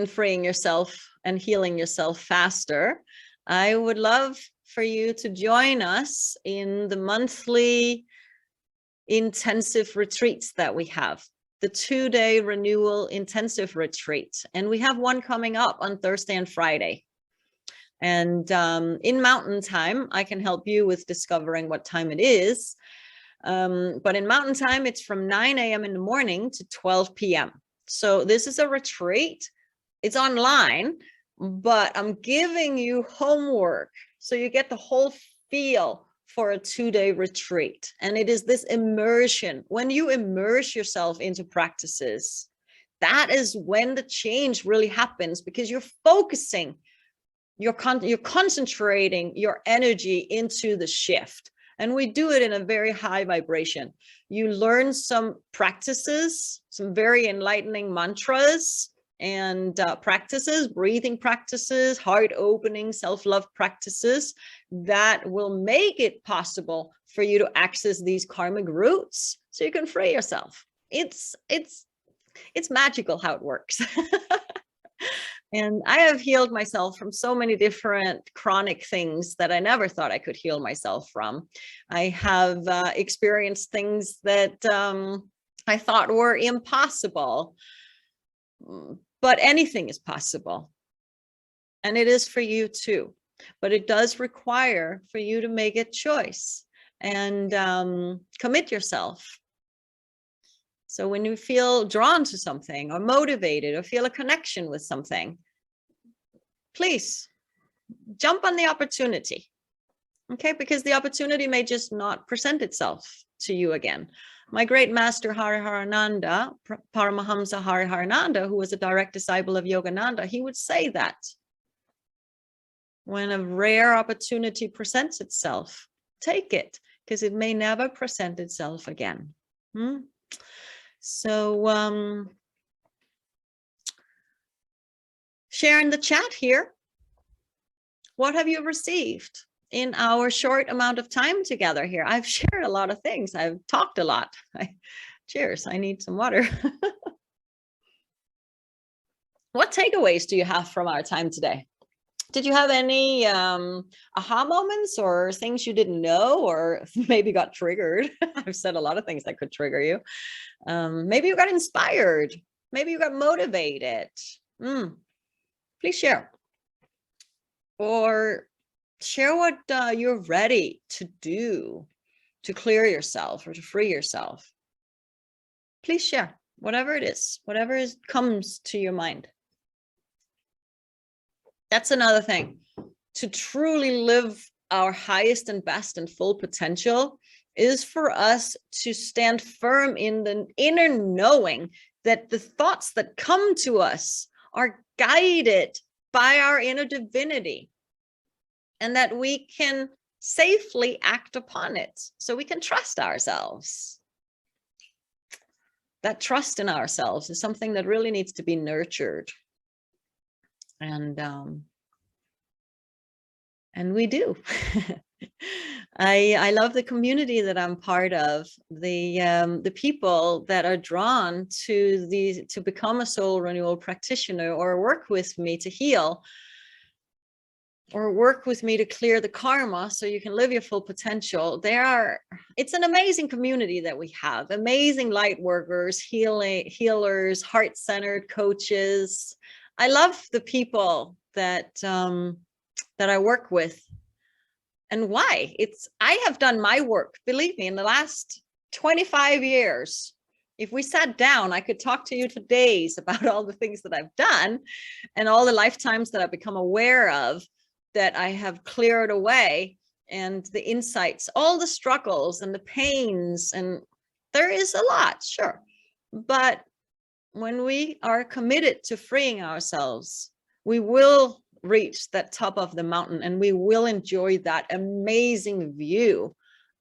freeing yourself and healing yourself faster, I would love for you to join us in the monthly intensive retreats that we have. The 2-day renewal intensive retreat. And we have one coming up on Thursday and Friday. And in mountain time, I can help you with discovering what time it is. But in mountain time, it's from 9 a.m. in the morning to 12 p.m. So this is a retreat. It's online, but I'm giving you homework. So you get the whole feel for a 2-day retreat. And it is this immersion. When you immerse yourself into practices, that is when the change really happens, because you're focusing, you're concentrating your energy into the shift. And we do it in a very high vibration. You learn some practices, some very enlightening mantras and practices, breathing practices, heart opening, self-love practices that will make it possible for you to access these karmic roots so you can free yourself. It's magical how it works. And I have healed myself from so many different chronic things that I never thought I could heal myself from. I have experienced things that I thought were impossible. But anything is possible. And it is for you too. But it does require for you to make a choice and commit yourself. So when you feel drawn to something or motivated or feel a connection with something, please jump on the opportunity. Okay, because the opportunity may just not present itself to you again. My great master Hariharananda, Paramahamsa Hariharananda, who was a direct disciple of Yogananda, he would say that when a rare opportunity presents itself, take it, because it may never present itself again. So share in the chat here. What have you received in our short amount of time together here? I've shared a lot of things. I've talked a lot. Cheers, I need some water. What takeaways do you have from our time today? Did you have any aha moments or things you didn't know, or maybe got triggered? I've said a lot of things that could trigger you. Maybe you got inspired. Maybe you got motivated. Please share. Or share what you're ready to do to clear yourself or to free yourself. Please share whatever it is, whatever comes to your mind. That's another thing. To truly live our highest and best and full potential is for us to stand firm in the inner knowing that the thoughts that come to us are guided by our inner divinity, and that we can safely act upon it. So we can trust ourselves. That trust in ourselves is something that really needs to be nurtured. And we do. I love the community that I'm part of, the people that are drawn to become a soul renewal practitioner, or work with me to heal, or work with me to clear the karma so you can live your full potential. It's an amazing community that we have. Amazing light workers, healers, heart-centered coaches. I love the people that I work with. And why? I have done my work, believe me, in the last 25 years. If we sat down, I could talk to you for days about all the things that I've done and all the lifetimes that I've become aware of, that I have cleared away, and the insights, all the struggles and the pains. And there is a lot, sure. But when we are committed to freeing ourselves, we will reach that top of the mountain, and we will enjoy that amazing view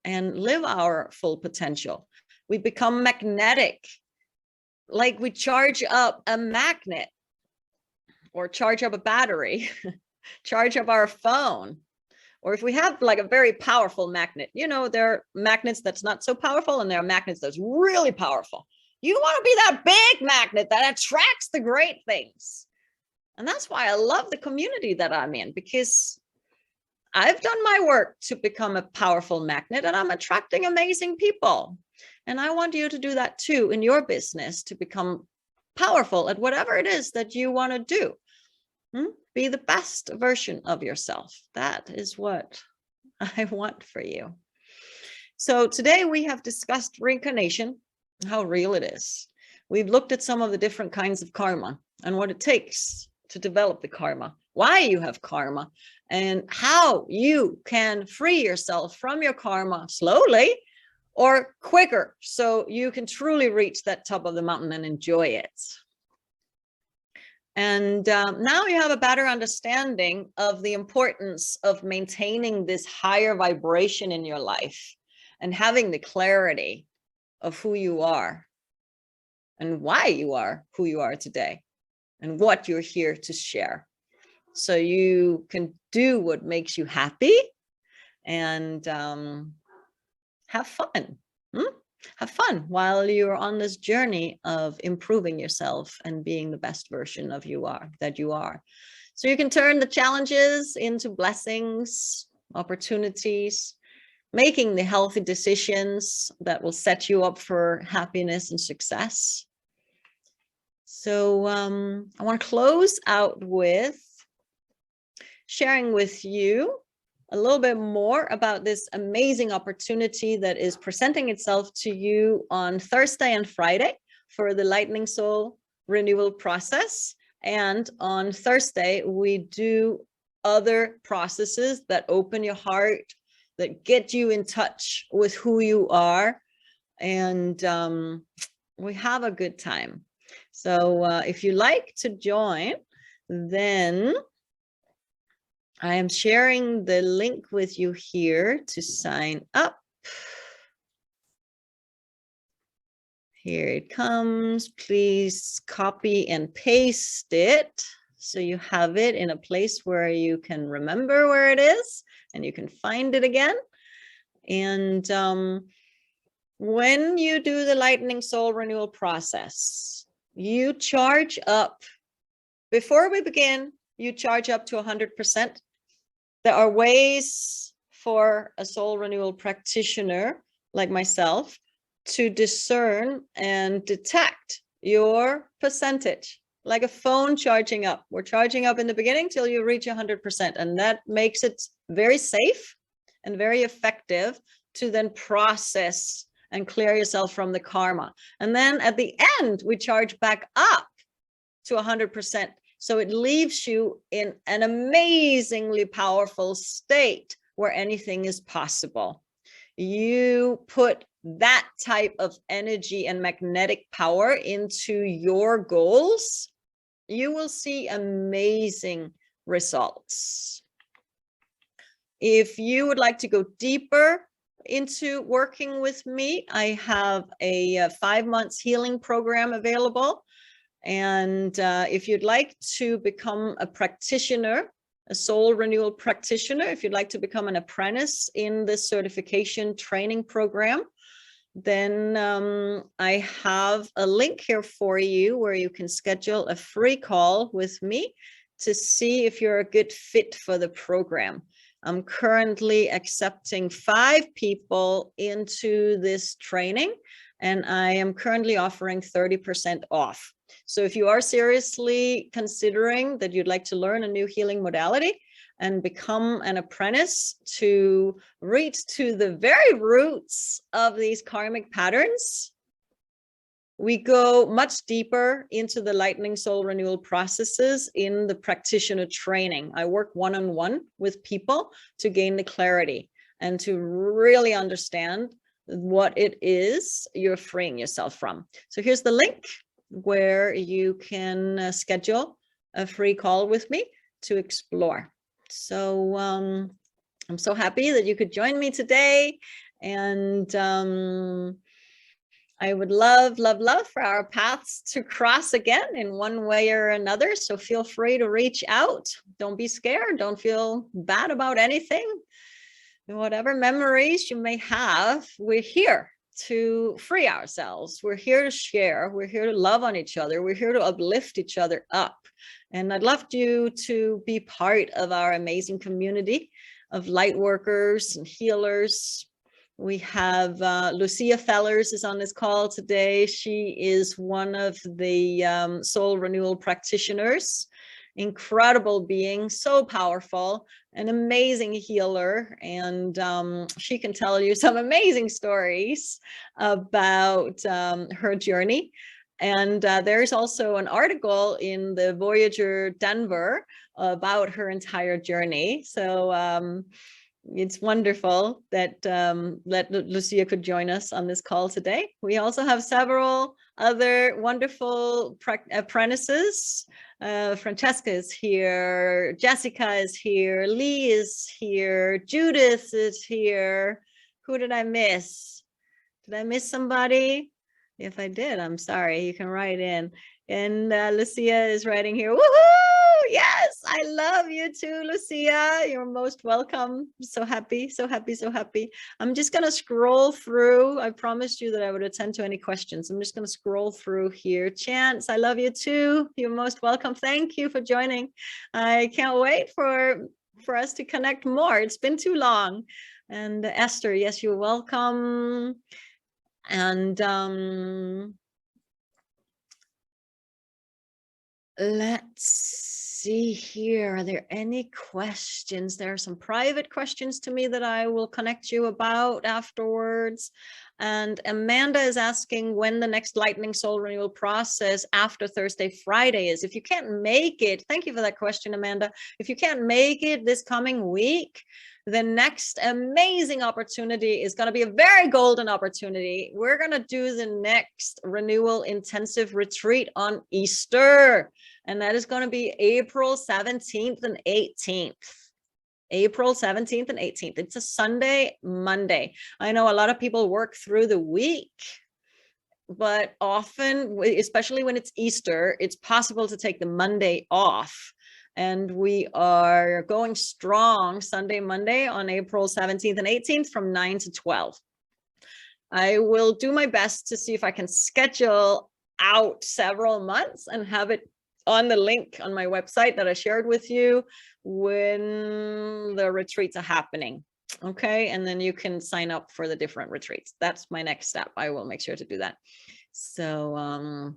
and live our full potential. We become magnetic, like we charge up a magnet or charge up a battery, charge up our phone. Or if we have like a very powerful magnet, there are magnets that's not so powerful, and there are magnets that's really powerful. You want to be that big magnet that attracts the great things. And that's why I love the community that I'm in, because I've done my work to become a powerful magnet, and I'm attracting amazing people. And I want you to do that too in your business, to become powerful at whatever it is that you want to do. Be the best version of yourself. That is what I want for you. So today we have discussed reincarnation, how real it is. We've looked at some of the different kinds of karma and what it takes to develop the karma, why you have karma, and how you can free yourself from your karma slowly or quicker, so you can truly reach that top of the mountain and enjoy it. And now you have a better understanding of the importance of maintaining this higher vibration in your life and having the clarity of who you are and why you are who you are today and what you're here to share. So you can do what makes you happy and have fun. Have fun while you're on this journey of improving yourself and being the best version of that you are. So you can turn the challenges into blessings, opportunities, making the healthy decisions that will set you up for happiness and success. So I want to close out with sharing with you a little bit more about this amazing opportunity that is presenting itself to you on Thursday and Friday for the Lightning Soul renewal process. And on Thursday, we do other processes that open your heart, that get you in touch with who you are. And we have a good time. So if you like to join, then I am sharing the link with you here to sign up. Here it comes. Please copy and paste it so you have it in a place where you can remember where it is and you can find it again. And when you do the Lightning Soul Renewal process, you charge up. Before we begin, you charge up to 100%. There are ways for a soul renewal practitioner like myself to discern and detect your percentage, like a phone charging up. We're charging up in the beginning till you reach 100%, and that makes it very safe and very effective to then process and clear yourself from the karma. And then at the end, we charge back up to 100%. So it leaves you in an amazingly powerful state where anything is possible. You put that type of energy and magnetic power into your goals, you will see amazing results. If you would like to go deeper into working with me, I have a 5 months healing program available. And if you'd like to become a practitioner, a soul renewal practitioner, if you'd like to become an apprentice in this certification training program, then I have a link here for you where you can schedule a free call with me to see if you're a good fit for the program. I'm currently accepting 5 people into this training, and I am currently offering 30% off. So if you are seriously considering that you'd like to learn a new healing modality and become an apprentice to reach to the very roots of these karmic patterns, we go much deeper into the Lightning Soul Renewal processes in the practitioner training. I work one-on-one with people to gain the clarity and to really understand what it is you're freeing yourself from. So here's the link where you can schedule a free call with me to explore. So I'm so happy that you could join me today, and I would love, love, love for our paths to cross again in one way or another. So feel free to reach out. Don't be scared. Don't feel bad about anything. Whatever memories you may have, we're here to free ourselves. We're here to share. We're here to love on each other. We're here to uplift each other up. And I'd love you to be part of our amazing community of light workers and healers. We have Lucia Fellers is on this call today. She is one of the soul renewal practitioners. Incredible being, so powerful, an amazing healer, and she can tell you some amazing stories about her journey. And there's also an article in the Voyager Denver about her entire journey. So it's wonderful that Lucia could join us on this call today. We also have several other wonderful apprentices. Francesca is here, Jessica is here, Lee is here, Judith is here. Who did I miss? Did I miss somebody? If I did, I'm sorry. You can write in. And Lucia is writing here. Woohoo! Yes, I love you too, Lucia. You're most welcome. So happy, so happy, so happy. I'm just going to scroll through. I promised you that I would attend to any questions. I'm just going to scroll through here. Chance, I love you too. You're most welcome. Thank you for joining. I can't wait for us to connect more. It's been too long. And Esther, yes, you're welcome. And let's see here. Are there any questions? There are some private questions to me that I will connect you about afterwards. And Amanda is asking when the next lightning soul renewal process after Thursday, Friday is. If you can't make it, thank you for that question, Amanda. If you can't make it this coming week, the next amazing opportunity is going to be a very golden opportunity. We're going to do the next renewal intensive retreat on Easter. And that is going to be April 17th and 18th. April 17th and 18th. It's a Sunday, Monday. I know a lot of people work through the week, but often, especially when it's Easter, it's possible to take the Monday off. And we are going strong Sunday, Monday on April 17th and 18th from 9 to 12. I will do my best to see if I can schedule out several months and have it on the link on my website that I shared with you when the retreats are happening. Okay. And then you can sign up for the different retreats. That's my next step. I will make sure to do that. So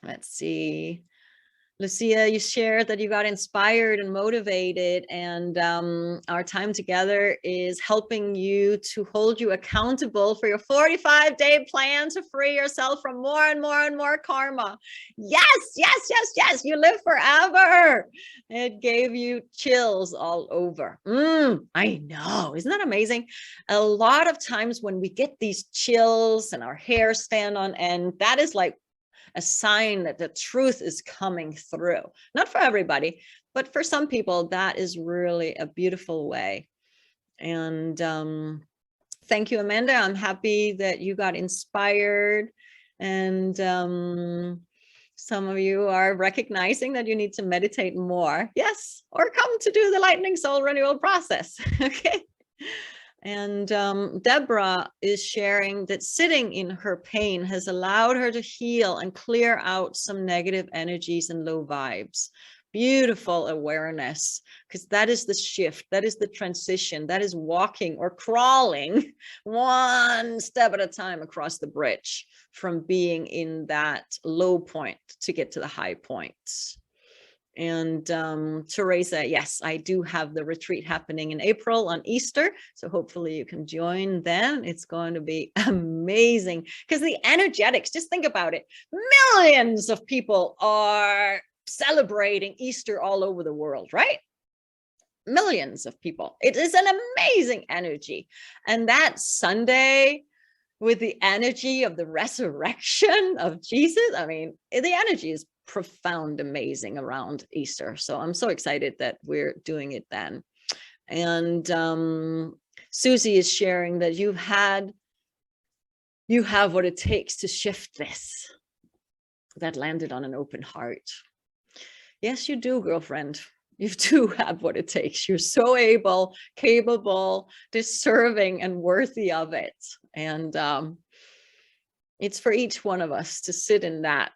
let's see. Lucia, you shared that you got inspired and motivated, and our time together is helping you to hold you accountable for your 45-day plan to free yourself from more and more and more karma. Yes, yes, yes, yes. You live forever. It gave you chills all over. I know. Isn't that amazing? A lot of times when we get these chills and our hair stand on end, that is like a sign that the truth is coming through. Not for everybody, but for some people, that is really a beautiful way. And thank you, Amanda. I'm happy that you got inspired. And some of you are recognizing that you need to meditate more. Yes, or come to do the lightning soul renewal process. Okay. And Deborah is sharing that sitting in her pain has allowed her to heal and clear out some negative energies and low vibes. Beautiful awareness, because that is the shift, that is the transition, that is walking or crawling one step at a time across the bridge from being in that low point to get to the high points. And Teresa, yes, I do have the retreat happening in April on Easter. So hopefully you can join then. It's going to be amazing because the energetics, just think about it. Millions of people are celebrating Easter all over the world, right? Millions of people. It is an amazing energy. And that Sunday, with the energy of the resurrection of Jesus, I mean, the energy is profound, amazing around Easter. So I'm so excited that we're doing it then. And Susie is sharing that you have what it takes to shift this. That landed on an open heart. Yes, you do, girlfriend. You do have what it takes. You're so able, capable, deserving, and worthy of it. And it's for each one of us to sit in that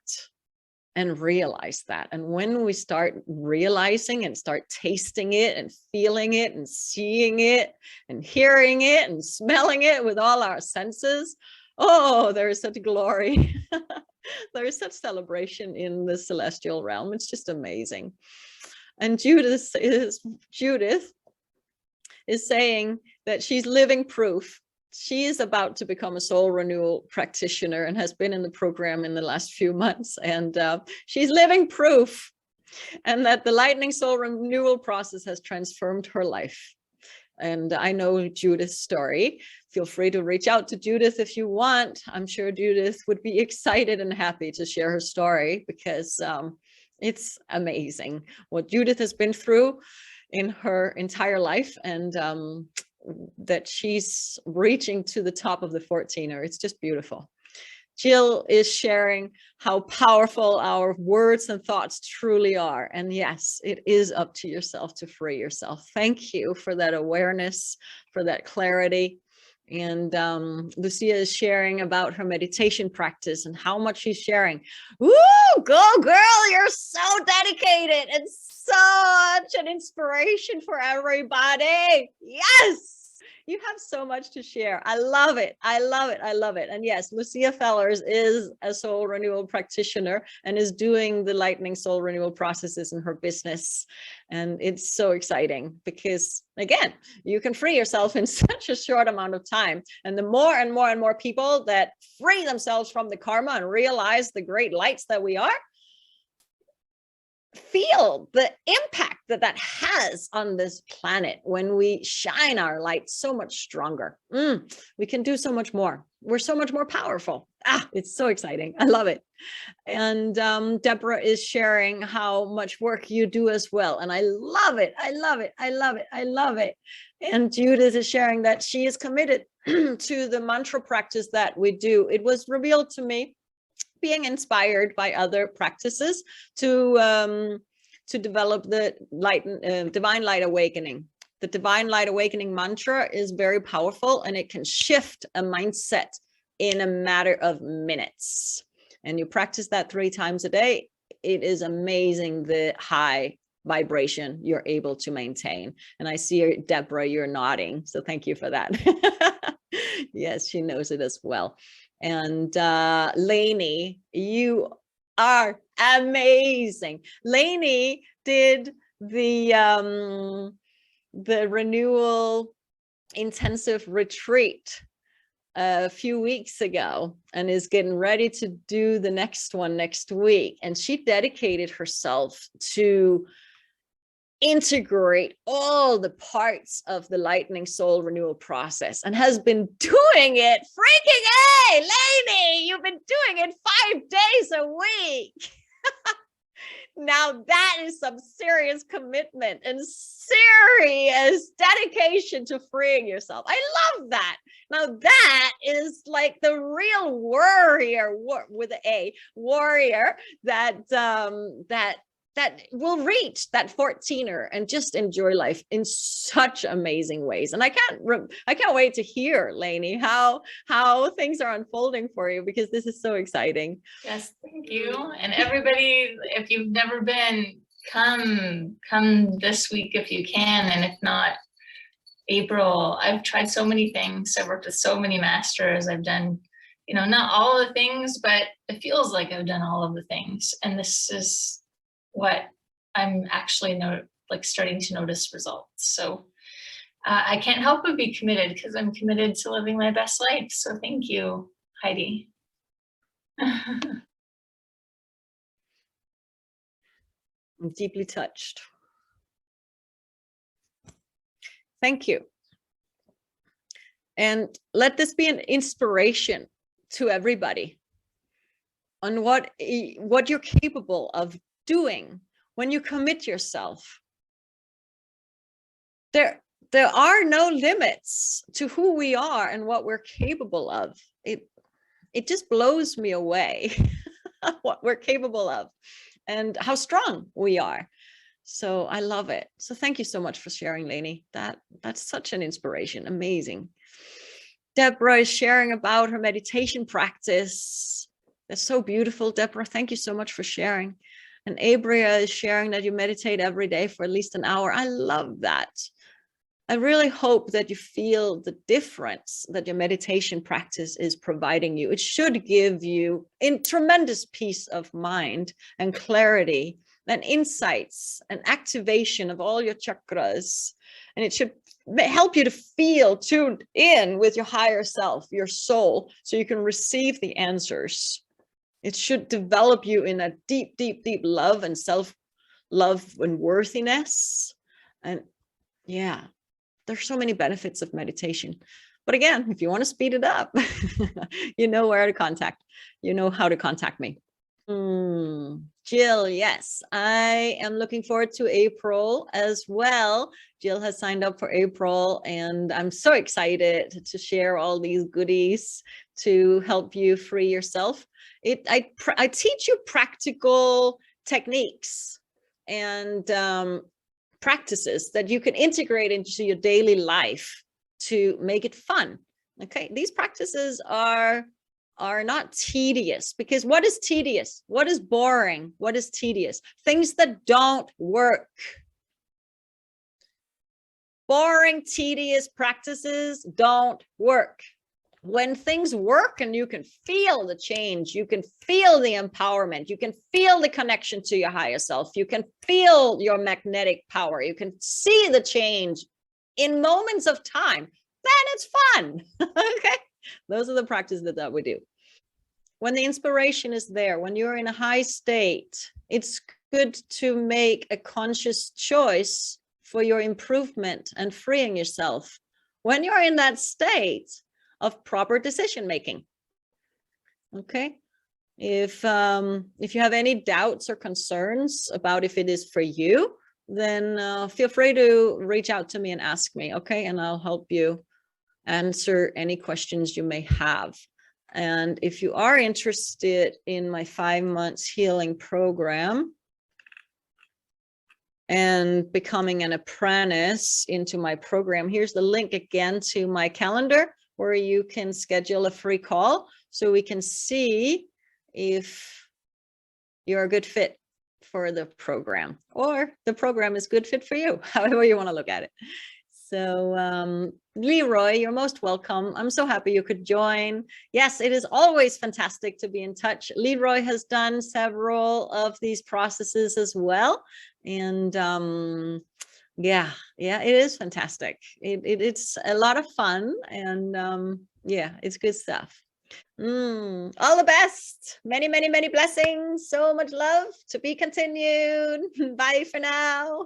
and realize that. And when we start realizing and start tasting it and feeling it and seeing it and hearing it and smelling it with all our senses, oh, there is such glory. There is such celebration in the celestial realm. It's just amazing. And Judith is saying that she's living proof. She is about to become a soul renewal practitioner and has been in the program in the last few months. And she's living proof, and that the lightning soul renewal process has transformed her life. And I know Judith's story. Feel free to reach out to Judith if you want. I'm sure Judith would be excited and happy to share her story, because it's amazing what Judith has been through in her entire life, and that she's reaching to the top of the 14er. It's just beautiful. Jill is sharing how powerful our words and thoughts truly are. And yes, it is up to yourself to free yourself. Thank you for that awareness, for that clarity. And Lucia is sharing about her meditation practice and how much she's sharing. Woo, go girl, you're so dedicated and such an inspiration for everybody. Yes, You have so much to share. I love it. I love it. I love it. And yes, Lucia Fellers is a soul renewal practitioner and is doing the lightning soul renewal processes in her business. And it's so exciting because, again, you can free yourself in such a short amount of time. And the more and more and more people that free themselves from the karma and realize the great lights that we are, feel the impact that that has on this planet when we shine our light so much stronger. We can do so much more. We're so much more powerful. It's so exciting. I love it. And Deborah is sharing how much work you do as well. And I love it. I love it. I love it. I love it. And Judith is sharing that she is committed to the mantra practice that we do. It was revealed to me, being inspired by other practices, to develop the divine light awakening. The divine light awakening mantra is very powerful, and it can shift a mindset in a matter of minutes. And you practice that 3 times a day. It is amazing the high vibration you're able to maintain. And I see, Deborah, you're nodding, so thank you for that. Yes, she knows it as well. And Lainey, you are amazing. Lainey did the renewal intensive retreat a few weeks ago and is getting ready to do the next one next week. And she dedicated herself to integrate all the parts of the lightning soul renewal process and has been doing it freaking Lainey, you've been doing it 5 days a week. Now that is some serious commitment and serious dedication to freeing yourself. I love that. Now that is like the real warrior with an A, warrior that will reach that 14er and just enjoy life in such amazing ways. And I can't wait to hear, Lainey, how things are unfolding for you, because this is so exciting. Yes, thank you. And everybody, if you've never been, come this week if you can. And if not, April. I've tried so many things. I've worked with so many masters. I've done, not all the things, but it feels like I've done all of the things. And this is what I'm actually starting to notice results. So I can't help but be committed, because I'm committed to living my best life. So thank you, Heidi. I'm deeply touched. Thank you. And let this be an inspiration to everybody on what you're capable of doing when you commit yourself. There are no limits to who we are and what we're capable of. It just blows me away what we're capable of and how strong we are. So I love it. So thank you so much for sharing, Lainey. That's such an inspiration. Amazing. Deborah is sharing about her meditation practice. That's so beautiful. Deborah, thank you so much for sharing. And Abria is sharing that you meditate every day for at least an hour. I love that. I really hope that you feel the difference that your meditation practice is providing you. It should give you a tremendous peace of mind and clarity and insights and activation of all your chakras. And it should help you to feel tuned in with your higher self, your soul, so you can receive the answers. It should develop you in a deep, deep, deep love and self-love and worthiness. And yeah, there's so many benefits of meditation. But again, if you want to speed it up, you know where to contact. You know how to contact me. Jill, yes, I am looking forward to April as well. Jill has signed up for April, and I'm so excited to share all these goodies to help you free yourself. I teach you practical techniques and practices that you can integrate into your daily life to make it fun. Okay, these practices are not tedious, because what is tedious? What is boring? What is tedious? Things that don't work. Boring, tedious practices don't work. When things work and you can feel the change, you can feel the empowerment, you can feel the connection to your higher self, you can feel your magnetic power, you can see the change in moments of time, then it's fun. Okay, those are the practices that we do. When the inspiration is there, when you're in a high state, it's good to make a conscious choice for your improvement and freeing yourself when you're in that state of proper decision making. Okay, if you have any doubts or concerns about if it is for you, then feel free to reach out to me and ask me. Okay, and I'll help you answer any questions you may have. And if you are interested in my 5 months healing program and becoming an apprentice into my program, here's the link again to my calendar where you can schedule a free call so we can see if you're a good fit for the program or the program is good fit for you, however you want to look at it. So Leroy, you're most welcome. I'm so happy you could join. Yes, it is always fantastic to be in touch. Leroy has done several of these processes as well. And yeah, it is fantastic. It's a lot of fun. And yeah, it's good stuff. All the best. Many, many, many blessings. So much love. To be continued. Bye for now.